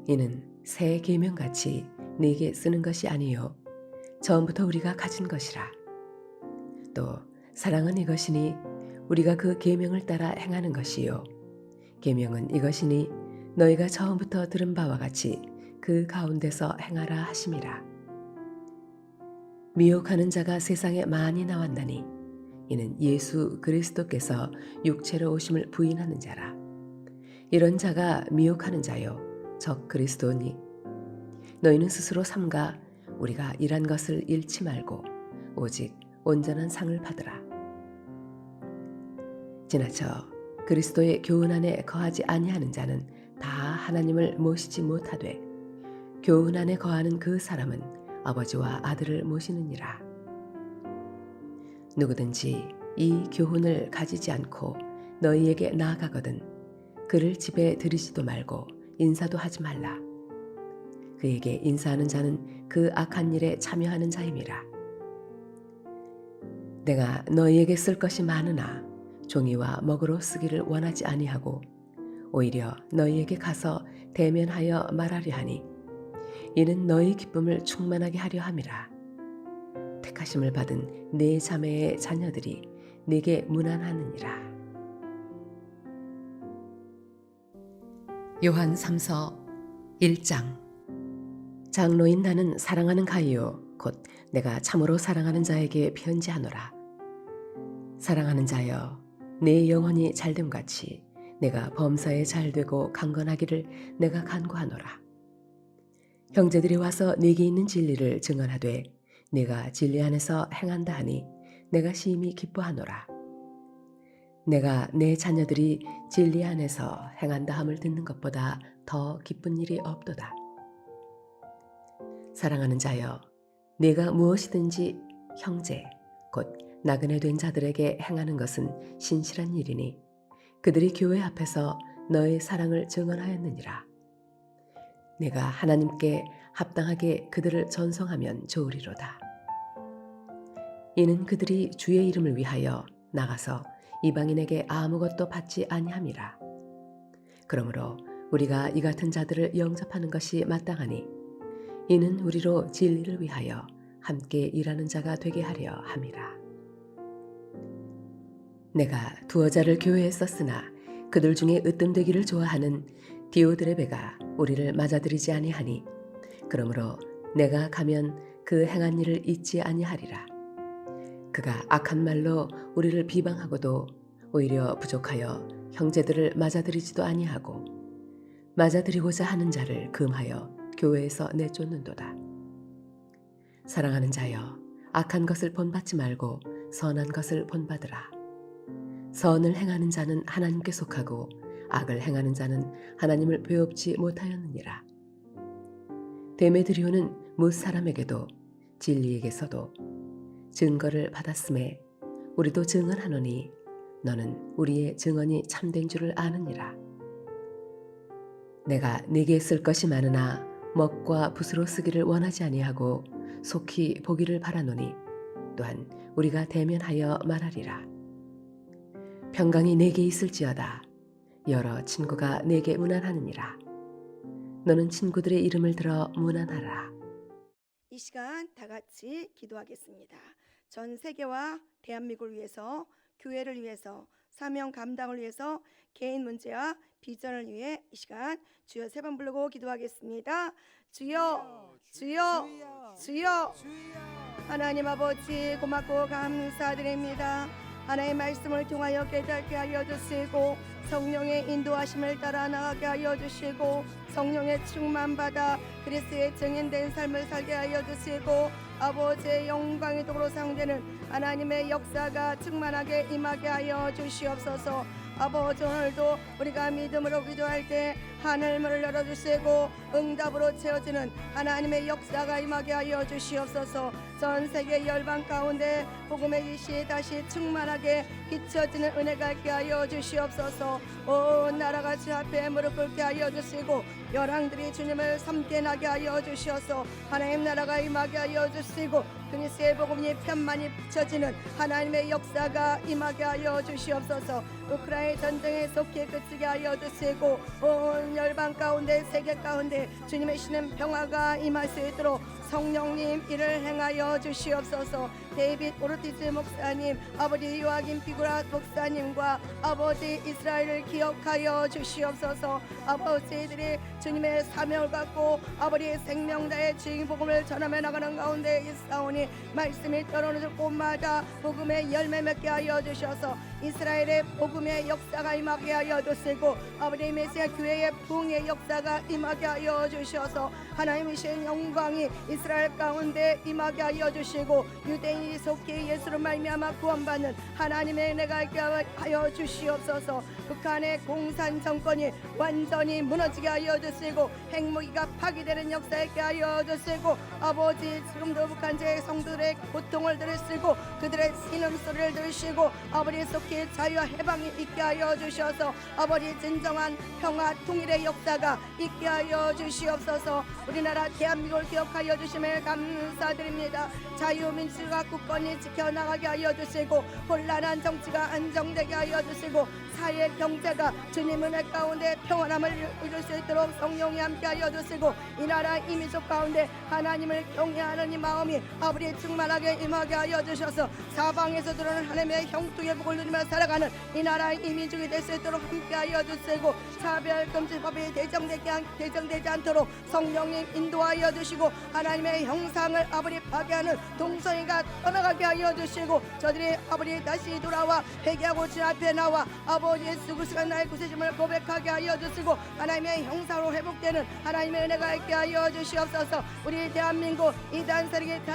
Speaker 2: 이는 새 계명같이 네게 쓰는 것이 아니요 처음부터 우리가 가진 것이라. 또 사랑은 이것이니 우리가 그 계명을 따라 행하는 것이요 계명은 이것이니 너희가 처음부터 들은 바와 같이 그 가운데서 행하라 하심이라. 미혹하는 자가 세상에 많이 나왔나니 이는 예수 그리스도께서 육체로 오심을 부인하는 자라. 이런 자가 미혹하는 자요 적 그리스도니 너희는 스스로 삼가 우리가 일한 것을 잃지 말고 오직 온전한 상을 받으라. 지나쳐 그리스도의 교훈 안에 거하지 아니하는 자는 다 하나님을 모시지 못하되 교훈 안에 거하는 그 사람은 아버지와 아들을 모시느니라. 누구든지 이 교훈을 가지지 않고 너희에게 나아가거든 그를 집에 들이지도 말고 인사도 하지 말라. 그에게 인사하는 자는 그 악한 일에 참여하는 자임이라. 내가 너희에게 쓸 것이 많으나 종이와 먹으로 쓰기를 원하지 아니하고 오히려 너희에게 가서 대면하여 말하려 하니 이는 너희 기쁨을 충만하게 하려 함이라. 택하심을 받은 네 자매의 자녀들이 네게 문안하느니라. 요한 3서 1장. 장로인 나는 사랑하는 가이요 곧 내가 참으로 사랑하는 자에게 편지하노라. 사랑하는 자여, 내 영혼이 잘됨같이 내가 범사에 잘되고 강건하기를 내가 간구하노라. 형제들이 와서 네게 있는 진리를 증언하되 네가 진리 안에서 행한다 하니 내가 심히 기뻐하노라. 내가 내 자녀들이 진리 안에서 행한다 함을 듣는 것보다 더 기쁜 일이 없도다. 사랑하는 자여, 네가 무엇이든지 형제 곧 나그네 된 자들에게 행하는 것은 신실한 일이니 그들이 교회 앞에서 너의 사랑을 증언하였느니라. 내가 하나님께 합당하게 그들을 전송하면 좋으리로다. 이는 그들이 주의 이름을 위하여 나가서 이방인에게 아무것도 받지 아니함이라. 그러므로 우리가 이 같은 자들을 영접하는 것이 마땅하니 이는 우리로 진리를 위하여 함께 일하는 자가 되게 하려 함이라. 내가 두어 자를 교회에 썼으나 그들 중에 으뜸되기를 좋아하는 디오드레베가 우리를 맞아들이지 아니하니 그러므로 내가 가면 그 행한 일을 잊지 아니하리라. 그가 악한 말로 우리를 비방하고도 오히려 부족하여 형제들을 맞아들이지도 아니하고 맞아들이고자 하는 자를 금하여 교회에서 내쫓는도다. 사랑하는 자여, 악한 것을 본받지 말고 선한 것을 본받으라. 선을 행하는 자는 하나님께 속하고 악을 행하는 자는 하나님을 배웁지 못하였느니라. 데메드리오는 뭇 사람에게도 진리에게서도 증거를 받았음에 우리도 증언하노니 너는 우리의 증언이 참된 줄을 아느니라. 내가 네게 쓸 것이 많으나 먹과 붓으로 쓰기를 원하지 아니하고 속히 보기를 바라노니 또한 우리가 대면하여 말하리라. 평강이 네게 있을지어다. 여러 친구가 네게 문안하느니라. 너는 친구들의 이름을 들어 문안하라.
Speaker 1: 이 시간 다 같이 기도하겠습니다. 전 세계와 대한민국을 위해서, 교회를 위해서, 사명 감당을 위해서, 개인 문제와 비전을 위해 이 시간 주여 3번 부르고 기도하겠습니다. 주여, 주여, 주여. 하나님 아버지 고맙고 감사드립니다. 하나님의 말씀을 통하여 깨닫게 하여 주시고 성령의 인도하심을 따라 나가게 하여 주시고 성령의 충만받아 그리스도의 증인된 삶을 살게 하여 주시고 아버지의 영광이 도로 상되는 하나님의 역사가 충만하게 임하게 하여 주시옵소서. 아버지 오늘도 우리가 믿음으로 기도할 때 하늘문을 열어주시고 응답으로 채워지는 하나님의 역사가 임하게 하여 주시옵소서. 전 세계 열방 가운데 복음의 빛이 다시 충만하게 비춰지는 은혜가 있게 하여 주시옵소서. 온 나라가 주 앞에 무릎 꿇게 하여 주시고 열왕들이 주님을 섬게 나게 하여 주시옵소서. 하나님 나라가 임하게 하여 주시고 그리스도의 복음이 편만히 비춰지는 하나님의 역사가 임하게 하여 주시옵소서. 우크라이나 전쟁에 속히 그치게 하여 주시고 온 열방 가운데 세계 가운데 주님의 시는 평화가 임할 수 있도록 성령님 일을 행하여 주시옵소서. 데이빗 오르티즈 목사님, 아버지 요아김 피구라 목사님과 아버지 이스라엘을 기억하여 주시옵소서. 아버지들이 주님의 사명을 갖고 아버지의 생명다의 주인 복음을 전하며 나가는 가운데 있사오니 말씀이 떨어질 곳마다 복음의 열매 맺게 하여 주셔서 이스라엘의 복음의 역사가 임하게 하여 주시고 아버지 메시아 교회의 부흥의 역사가 임하게 하여 주셔서 하나님이신 영광이 이스라엘 가운데 임하게 하여 주시고 유대인이 속히 예수로 말미암아 구원받는 하나님의 은혜가 있게 하여 주시옵소서. 북한의 공산 정권이 완전히 무너지게 하여 주시고 핵무기가 파기되는 역사 있게 하여 주시고 아버지 지금도 북한 제 성도들의 고통을 들으시고 그들의 신음소리를 들으시고 아버지 속히 자유와 해방이 있게 하여 주셔서 아버지 진정한 평화 통일의 역사가 있게 하여 주시옵소서. 우리나라 대한민국을 기억하여 주심에 감사드립니다. 자유민주주의가 굳건히 지켜나가게 하여 주시고 혼란한 정치가 안정되게 하여 주시고 사회 경제가 주님 은혜 가운데 평안함을 이룰 수 있도록 성령이 함께 하여 주시고 이 나라 이민족 가운데 하나님을 경외하는 이 마음이 아버지 충만하게 임하게 하여 주셔서 사방에서 들어오는 하나님의 형통의 복을 누리며 살아가는 이 나라 이민족이 될 수 있도록 함께 하여 주시고 차별금지법이 대정되지 않도록 성령님 인도하여 주시고 하나님의 형상을 아버지 파괴하는 동성애가 떠나가게 하여 주시고 저들이 아버지 다시 돌아와 회개하고 주 앞에 나와 아버지 예수 그리스도가 나의 구세주임을 고백하게 하여 주시고 하나님의 형상으로 회복되는 하나님의 은혜가 있게 하여 주시옵소서. 우리 대한민국 이단 세력이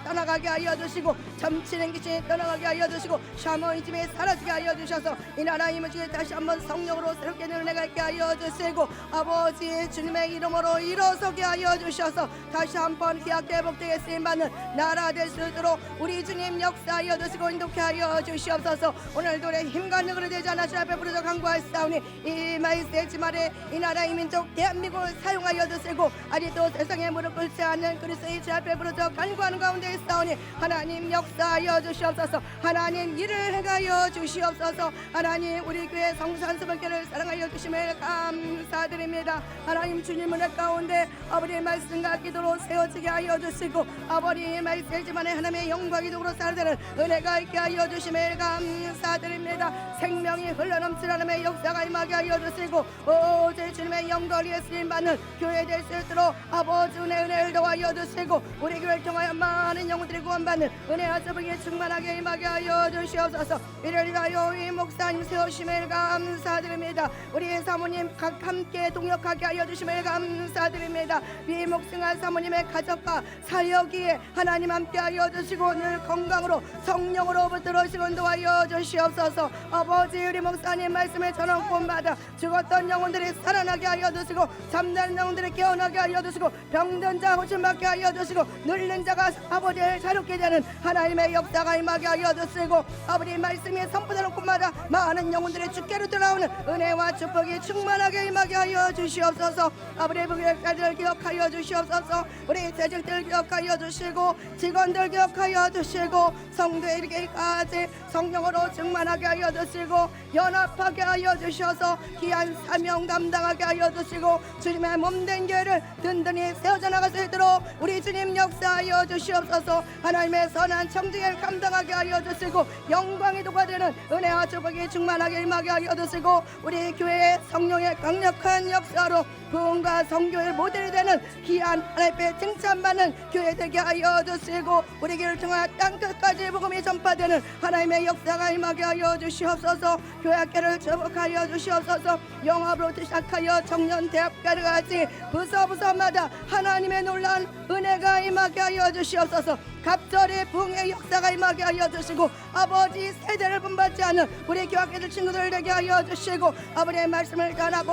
Speaker 1: 떠나가게 하여 주시고 점치는 귀신이 떠나가게 하여 주시고 샤머니즘이 사라지게 하여 주셔서 이 나라 이민족이 다시 한번 성령으로 새롭게 된 은혜가 있게 하여 주시고 아버지 주님의 이름으로 일어서게 하여 주셔서 다시 한번 기약대 회복되게 쓰임받는 나라 될 수 있도록 우리 주님 역사하여 주시고 인도케 하여 주시옵소서. 오늘도 내 힘과 능으로 되지 않아 주 앞에 부르짖 부르짖어 간구하였사오니 이 말세지 말에 이 나라 이 민족 대한민국을 사용하여 주시고 아직도 세상에 무릎 꿇지 않는 그리스도의 주 앞에 부르짖어 간구하는 가운데 있사오니 하나님 역사하여 주시옵소서. 하나님 일을 행하여 주시옵소서. 하나님 우리 교회 성산수목교를 사랑하여 주심을 감사드립니다. 하나님 주님 은혜 가운데 아버지의 말씀과 기도로 세워지게 하여 주시고 아버지의 말씀지만에 하나님의 영광이 도로 살아되는 은혜가 있게 하여 주심을 감사드립니다. 생명이 흘러넘치는 하나님의 역사가 임하게 하여 주시고 오직 주님의 영광을 위해 쓰임받는 교회 될 수 있도록 아버지 은혜를 더하여 주시고 우리 교회를 통하여 많은 영혼들이 구원받는 은혜와 저복이 충만하게 임하게 하여 주시옵소서. 이를 위하여 이 목사님 세우심을 감사드립니다. 우리 사모님 각 함께 동역하게 하여 주심을 감사드립니다. 이 목승한 사모님의 가정과 사역기에 하나님 함께 하여 주시고 늘 건강으로 성령으로 붙들으시고 인도하여 주시옵소서. 아버지 우리 목사님 말씀에 전원 구원받아 죽었던 영혼들이 살아나게 하여 주시고 잠든 영혼들이 깨어나게 하여 주시고 병든 자 고침받게 하여 주시고 눌린 자가 아버지를 자유케 되는 하나님의 역사가 임하게 하여 주시고 아버지 말씀이 선포되는 곳마다 많은 영혼들이 주께로 돌아오는 은혜와 축복이 충만하게 임하게 하여 주시옵소서. 아버지 부교육자들 기억하여 주시옵소서. 우리 재직들 기억하여 주시고 직원들 기억하여 주시고 성도에 이르기까지 성령으로 충만하게 하여 주시고 연합하게 하여 주셔서 귀한 사명 감당하게 하여 주시고 주님의 몸된 교회를 든든히 세워져 나갈 수 있도록 우리 주님 역사하여 주시옵소서. 하나님의 선한 청지를 감당하게 하여 주시고 영광이 도가되는 은혜와 축복이 충만하게 임하게 하여 주시고 우리 교회의 성령의 강력한 역사로 부흥과 성교의 모델이 되는 귀한 하나님의 칭찬받는 교회 되게 하여 주시고 우리 교회를 통해 땅끝까지 복음이 전파되는 하나님의 역사가 임하게 하여 주시옵소서. 교회학교를 접목하여 주시옵소서. 영업으로 시작하여 청년 대학까지 부서부서마다 하나님의 놀라운 은혜가 임하게 하여 주시옵소서. 갑절의 부흥의 역사가 임하게 하여 주시고 아버지 세대를 분받지 않는 우리 교학교들 친구들 되게 하여 주시고 아버지의 말씀을 따라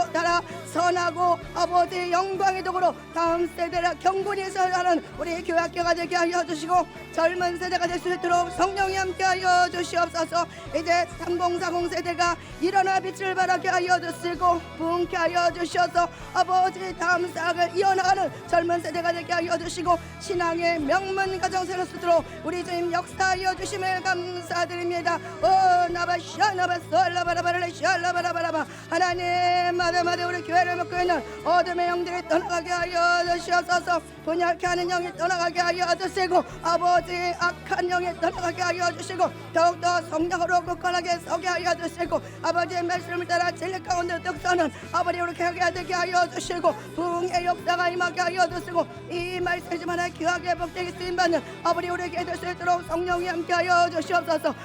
Speaker 1: 선하고 아버지의 영광의 도구로 다음 세대라 경건히 서하는 우리 교학교가 되게 하여 주시고 젊은 세대가 될 수 있도록 성령이 함께 하여 주시옵소서. 이제 3040 세대가 일어나 빛을 발하게 하여 주시고 부흥케 하여 주셔서 아버지 다음 사역을 이어나가는 젊은 세대가 되게 하여 주시고 신앙의 명문 가정세를 수도록 우리 주님 역사하여 주심을 감사드립니다. 나바샤나바솔라바라바라샤라바라바라바 하나님 마다마다 우리 교회를 먹고 있는 어둠의 영들이 떠나가게 하여 주시옵소서. 분열케 하는 영이 떠나가게 하여 주시고 아버지 악한 영이 떠나가게 하여 주시고 더욱더 성령으로 굳건하게 서게 하여 주시고 아버지의 말씀을 따라 진리 가운데 득서는 아버지 우리 교회가 되게 하여 주시고 부흥의 역사가 임하게 하여 주시고 이 말씀지만 귀하게 복되게 쓰임받는 아버지 우리에게 될 수 있도록 성령이 함께 하여 주시옵소서.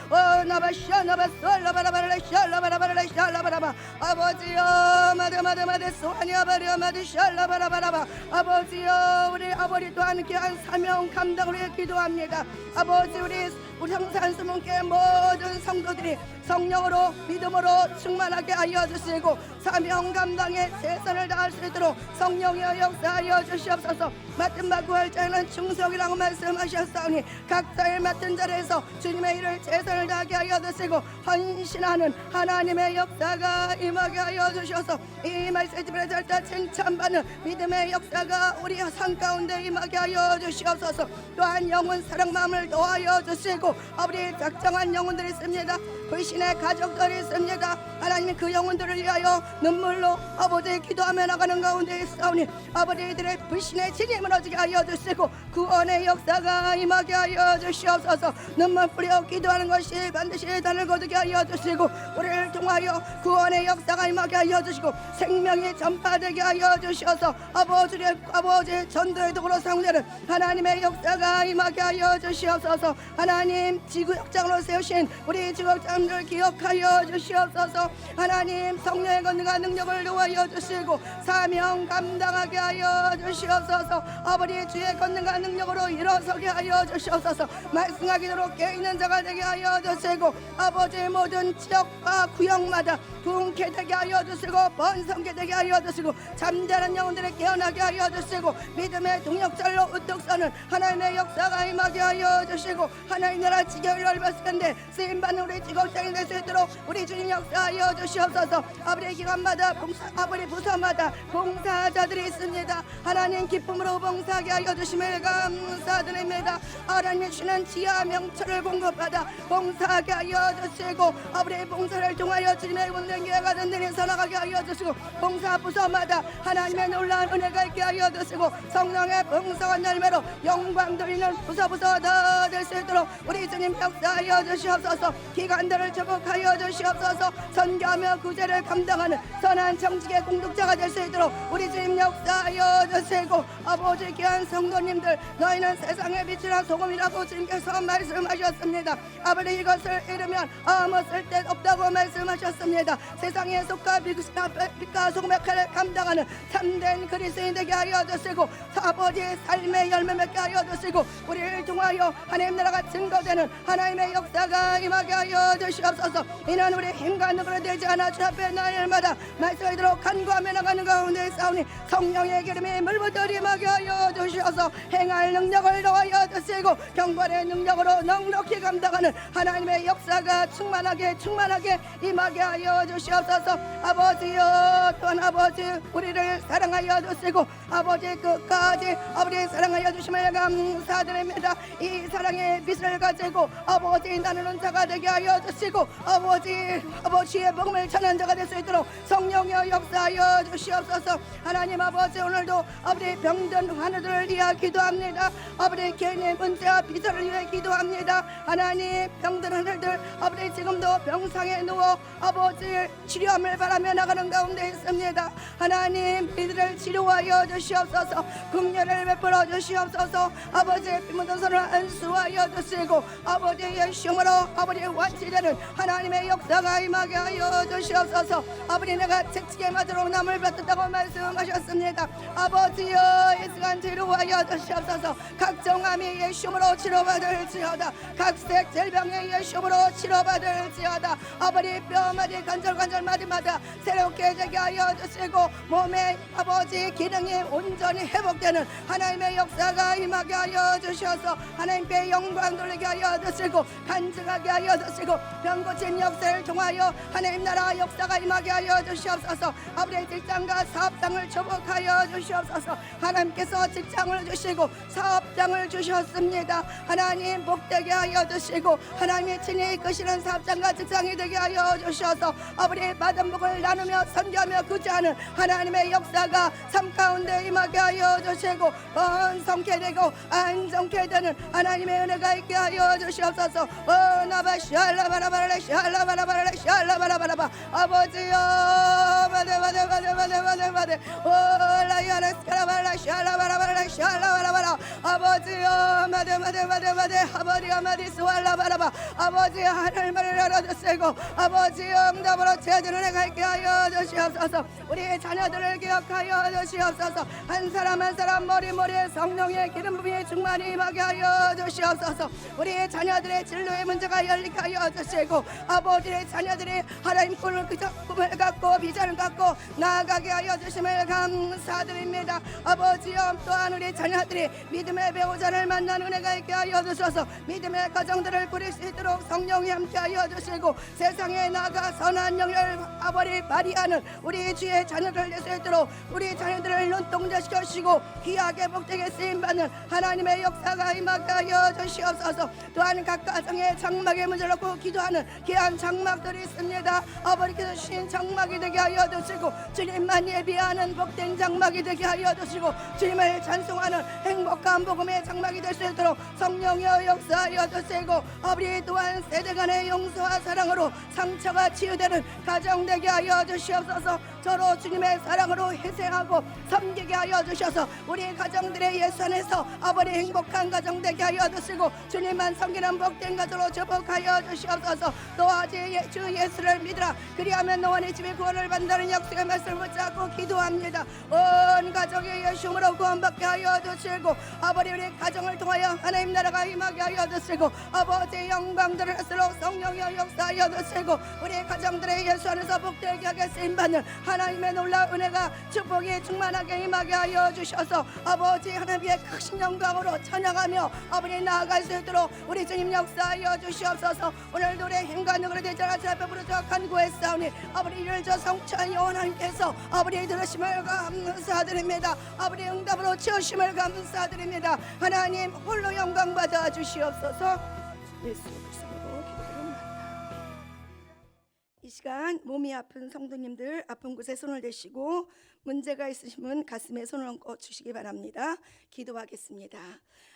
Speaker 1: 나바샤나바솔라바라바라샤라바라바라샤라바라바 아버지여 마다마다마다 소하니아바리아마디샤라바라바라바 아버지여 우리 아버지 또한 귀한 사명 감당을 위해 기도합니다. 아버지 우리 성산수문교회 모든 성도들이 성령으로 믿음으로 충만하게 하여 주시고 사명 감당에 최선을 다할 수 있도록 성령이여 역사하여 주시옵소서. 맡은 바 구할 자에는 충성이라고 말씀하셨사오니 각자의 맡은 자리에서 주님의 일을 최선을 다하게 하여 주시고 헌신하는 하나님의 역사가 임하게 하여 주셔서 이 말씀을 절대 칭찬받는 믿음의 역사가 우리 삶 가운데 임하게 하여 주시옵소서. 또한 영혼 사랑 마음을 더하여 주시고 아버지 작정한 영혼들이 있습니다. 불신의 가족들이 있습니다. 하나님 그 영혼들을 위하여 눈물로 아버지 기도하며 나가는 가운데 있사오니 아버지 이들의 불신의 진이 무너지게 하여 주시고 구원의 역사가 임하게 하여 주시옵소서. 눈물 뿌려 기도하는 것이 반드시 단을 거두게 하여 주시고 우리를 통하여 구원의 역사가 임하게 하여 주시고 생명이 전파되게 하여 주셔서 아버지 전도의 도구로 사용되는 하나님의 역사가 임하게 하여 주시옵소서. 하나님 지구역장으로 세우신 우리 지구역장들 기억하여 주시옵소서. 하나님 성령의 권능과 능력을 도와여 주시고 사명 감당하게 하여 주시옵소서. 아버지 주의 권능과 능력으로 일어서게 하여 주시옵소서. 말씀하기도록 깨있는 자가 되게 하여 주시고 아버지 모든 지역과 구역마다 부흥케 되게 하여 주시고 번성케 되게 하여 주시고 잠자는 영혼들을 깨어나게 하여 주시고 믿음의 동역자로 우뚝 서는 하나님의 역사가 임하게 하여 주시고 하나님 나라 지경을 넓었을 텐데 쓰임받는 우리 지경 복장이 될 수 있도록 우리 주님 역사하여 주시옵소서. 아버지 기관마다 아버지 부서마다 봉사자들이 있습니다. 하나님 기쁨으로 봉사하게 하여 주심을 감사드립니다. 하나님이 주는 지하 명철을 공급받아 봉사하게 하여 주시고 아버지 봉사를 통하여 주님의 운명기회가 든든히 살아가게 하여 주시고 봉사 부서마다 하나님의 놀라운 은혜가 있게 하여 주시고 성령의 봉사와 열매로 영광 돌리는 부서 다 될 수 있도록 우리 주님 역사하여 주시옵소서. 기관들을 축복하여 주시옵소서. 선교하며 구제를 감당하는 선한 정직의 공동체가 될 수 있도록 우리 주님 역사하여 주시고 아버지 귀한 성도님들 너희는 세상의 빛이라 소금이라고 주님께서 말씀하셨습니다. 아버지 이것을 잃으면 아무 쓸데없다고 말씀하셨습니다. 세상에 속과 빛과 소금의 칼을 감당하는 참된 그리스도인 되게 하여 주시고 아버지의 삶의 열매 맺게 하여 주시고 우리를 통하여 하나님 나라가 증거되는 하나님의 역사가 임하게 하여 주시옵소서. 이는 우리 힘과 능력으로 되지 않아 주 앞에 날마다 말씀하도록 간구하며 나가는 가운데 싸우니 성령의 기름이 물부터 임하게 하여 주시옵소서. 행할 능력을 더하여 주시고 경건의 능력으로 넉넉히 감당하는 하나님의 역사가 충만하게 임하게 하여 주시옵소서. 아버지여 또한 아버지 우리를 사랑하여 주시고 아버지 끝까지 아버지 사랑하여 주심을 감사드립니다. 이 사랑의 빛을 가지고 아버지 나누는 자가 되게 하여 주시고 아버지의 복음을 전하는 자가 될 수 있도록 성령여 역사하여 주시옵소서. 하나님 아버지 오늘도 아버지 병든 환우들을 위하여 기도합니다. 아버지 개인의 문제와 비전을 위해 기도합니다. 하나님 병든 환우들 아버지 지금도 병상에 누워 아버지 치료함을 바라며 나가는 가운데 있습니다. 하나님 이들을 치료하여 주시옵소서. 긍휼을 베풀어 주시옵소서. 아버지의 피 묻은 손을 안수하여 주시고 아버지의 힘으로 아버지 완치되는 하나님의 역사가 임하게 하여 주시옵소서. 아버지 내가 채찍에 맞으러 남을 뱉었다고 말씀하셨습니다. 아버지여 이 시간 치료하여 주시옵소서. 각종암이 예수님으로 치료받을지어다. 각색 질병의 예수님으로 치료받을지어다. 아버지 뼈마디 관절 마디마다 새롭게 되게 하여 주시고 몸의 아버지 기능이 온전히 회복되는 하나님의 역사가 임하게 하여 주셔서 하나님께 영광 돌리게 하여 주시고 간증하게 하여 주시고 병 고친 역사를 통하여 하나님 나라 역사가 임하게 하여 주시옵소서. 아버지 직장과 사업장을 축복하여 주시옵소서. 하나님께서 직장을 주시고 사업장을 주셨습니다. 하나님 복되게 하여 주시고 하나님의 친히 이끄시는 사업장과 직장이 되게 하여 주셔서 아버지 받은 복을 나누며 선교하며 구제하는 하나님의 역사가 삶 가운데 임하게 하여 주시고 번성케 되고 안정케 되는 하나님의 은혜가 있게 하여 주시옵소서. 나바 샬라바라바라 샬라바라바라 샬라바라바라 아버지여 바데 라이아레스카라바라 샬라바라바라 샬라바라바라 아버지여 바데 아버지여 마디스왈라바라바 아버지 하늘만을 열어주시고 아버지여 응답으로 제주는 은혜가 있게 하여 주시옵소서. 우리의 자녀들을 기억하여 주시옵소서. 한 사람 한 사람 머리에 성령의 기름 부음이 충만히 임하게 하여 주시옵소서. 우리의 자녀들의 진로의 문제가 열리게 하여 주시고 아버지의 자녀들이 하나님 꿈을 갖고 비전을 갖고 나아가게 하여 주심을 감사드립니다. 아버지여 또한 우리 자녀들이 믿음의 배우자를 만난 은혜가 있게 하여 주셔서 믿음의 가정들을 꾸릴 수 있도록 성령이 함께 하여 주시고 세상에 나가 선한 영을 아버지 발휘하는 우리 주의 자녀들 될 수 있도록 우리 자녀들을 눈동자시켜 주시고 귀하게 복되게 쓰임받는 하나님의 역사가 임하게 하여 주시옵소서. 또한 각 가정에 장막의 문제를 놓고 기도하는 귀한 장막들이 있습니다. 아버지께서 주신 장막이 되게 하여 주시고 주님만 예비하는 복된 장막이 되게 하여 주시고 주님을 찬송하는 행복한 복음의 장막이 될 수 있도록 성령여 역사하여 주시고 아버지 또한 세대 간의 용서와 사랑으로 상처가 치유되는 가정 되게 하여 주시옵소서. 서로 주님의 사랑으로 희생하고 섬기게 하여 주셔서 우리 가정들의 예수 안에서 아버지 행복한 가정 되게 하여 주시고 주님만 섬기는 복된 가정으로 축복하여 주시옵소서. 또 아직 주 예수를 믿으라 그리하면 너와의 집에 구원을 받는다는 약속의 말씀을 붙잡고 기도합니다. 온 가정이 예수님으로 구원받게 하여 주시고 아버지 우리 가정을 통하여 하나님 나라가 임하게 하여 주시고 아버지 영광들을 할수록 성령의 역사하여 주시고 우리 가정들의 예수 안에서 복되게 하게 쓰임받는 하나님의 놀라운 은혜가 축복이 충만하게 임하게 하여 주셔서 아버지 하나님의 크신 영광으로 찬양하며 아버지 나아갈 수 있도록 우리 주님 역사하여 주시옵소서. 오늘 노래 힘과 능으로 대전하 주 앞에 부르짖어 간구했사오니 아버지 이를 저 성찬 여호와님께서 아버지 들으심을 감사드립니다. 아버지 응답으로 채우심을 감사드립니다. 하나님 홀로 영광 받아 주시옵소서. 예수 그리스도로 기도드립니다. 이 시간 몸이 아픈 성도님들 아픈 곳에 손을 대시고 문제가 있으시면 가슴에 손을 얹어 주시기 바랍니다. 기도하겠습니다.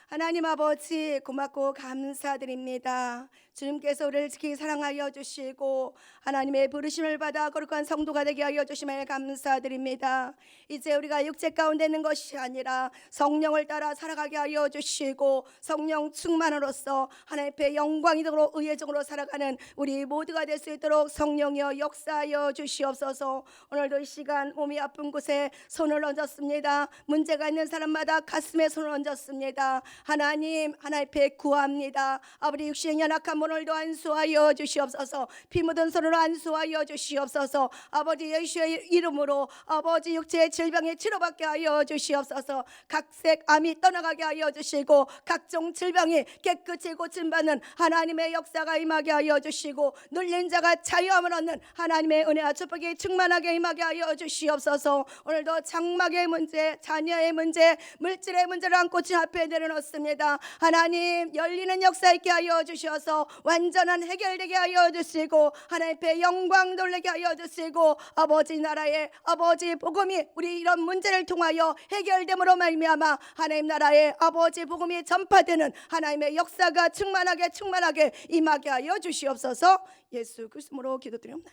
Speaker 1: 하나님 아버지 고맙고 감사드립니다. 주님께서 우리를 지키 사랑하여 주시고 하나님의 부르심을 받아 거룩한 성도가 되게 하여 주심을 감사드립니다. 이제 우리가 육체 가운데 있는 것이 아니라 성령을 따라 살아가게 하여 주시고 성령 충만으로써 하나님 앞에 영광이적으로 의회적으로 살아가는 우리 모두가 될 수 있도록 성령이여 역사하여 주시옵소서. 오늘도 이 시간 몸이 아픈 곳에 손을 얹었습니다. 문제가 있는 사람마다 가슴에 손을 얹었습니다. 하나님 앞에 구합니다. 아버지 육신의 연약한 오늘도 안수하여 주시옵소서. 피 묻은 손으로 안수하여 주시옵소서. 아버지 예수의 이름으로 아버지 육체의 질병에 치료받게 하여 주시옵소서. 각색 암이 떠나가게 하여 주시고 각종 질병이 깨끗이 고침받는 하나님의 역사가 임하게 하여 주시고 눌린 자가 자유함을 얻는 하나님의 은혜와 축복이 충만하게 임하게 하여 주시옵소서. 오늘도 장막의 문제, 자녀의 문제, 물질의 문제를 안고 주 앞에 내려놓습니다. 하나님 열리는 역사 있게 하여 주셔서 완전한 해결되게 하여 주시고 하나님 앞에 영광 돌리게 하여 주시고 아버지 나라의 아버지 복음이 우리 이런 문제를 통하여 해결됨으로 말미암아 하나님 나라의 아버지 복음이 전파되는 하나님의 역사가 충만하게 임하게 하여 주시옵소서. 예수 그리스도로 기도드립니다.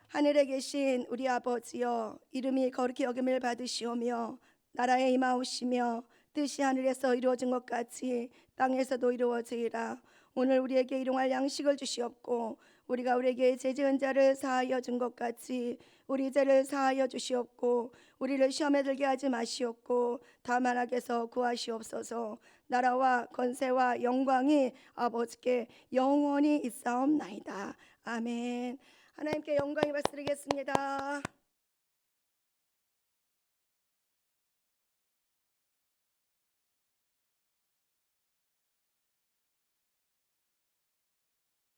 Speaker 1: 하늘에 계신 우리 아버지여 이름이 거룩히 여김을 받으시오며 나라에 임하오시며 뜻이 하늘에서 이루어진 것 같이 땅에서도 이루어지리라. 오늘 우리에게 일용할 양식을 주시옵고 우리가 우리에게 죄 지은 자를 사하여 준 것 같이 우리 죄를 사하여 주시옵고 우리를 시험에 들게 하지 마시옵고 다만 악에서 구하시옵소서. 나라와 권세와 영광이 아버지께 영원히 있사옵나이다. 아멘. 하나님께 영광을 받드리겠습니다.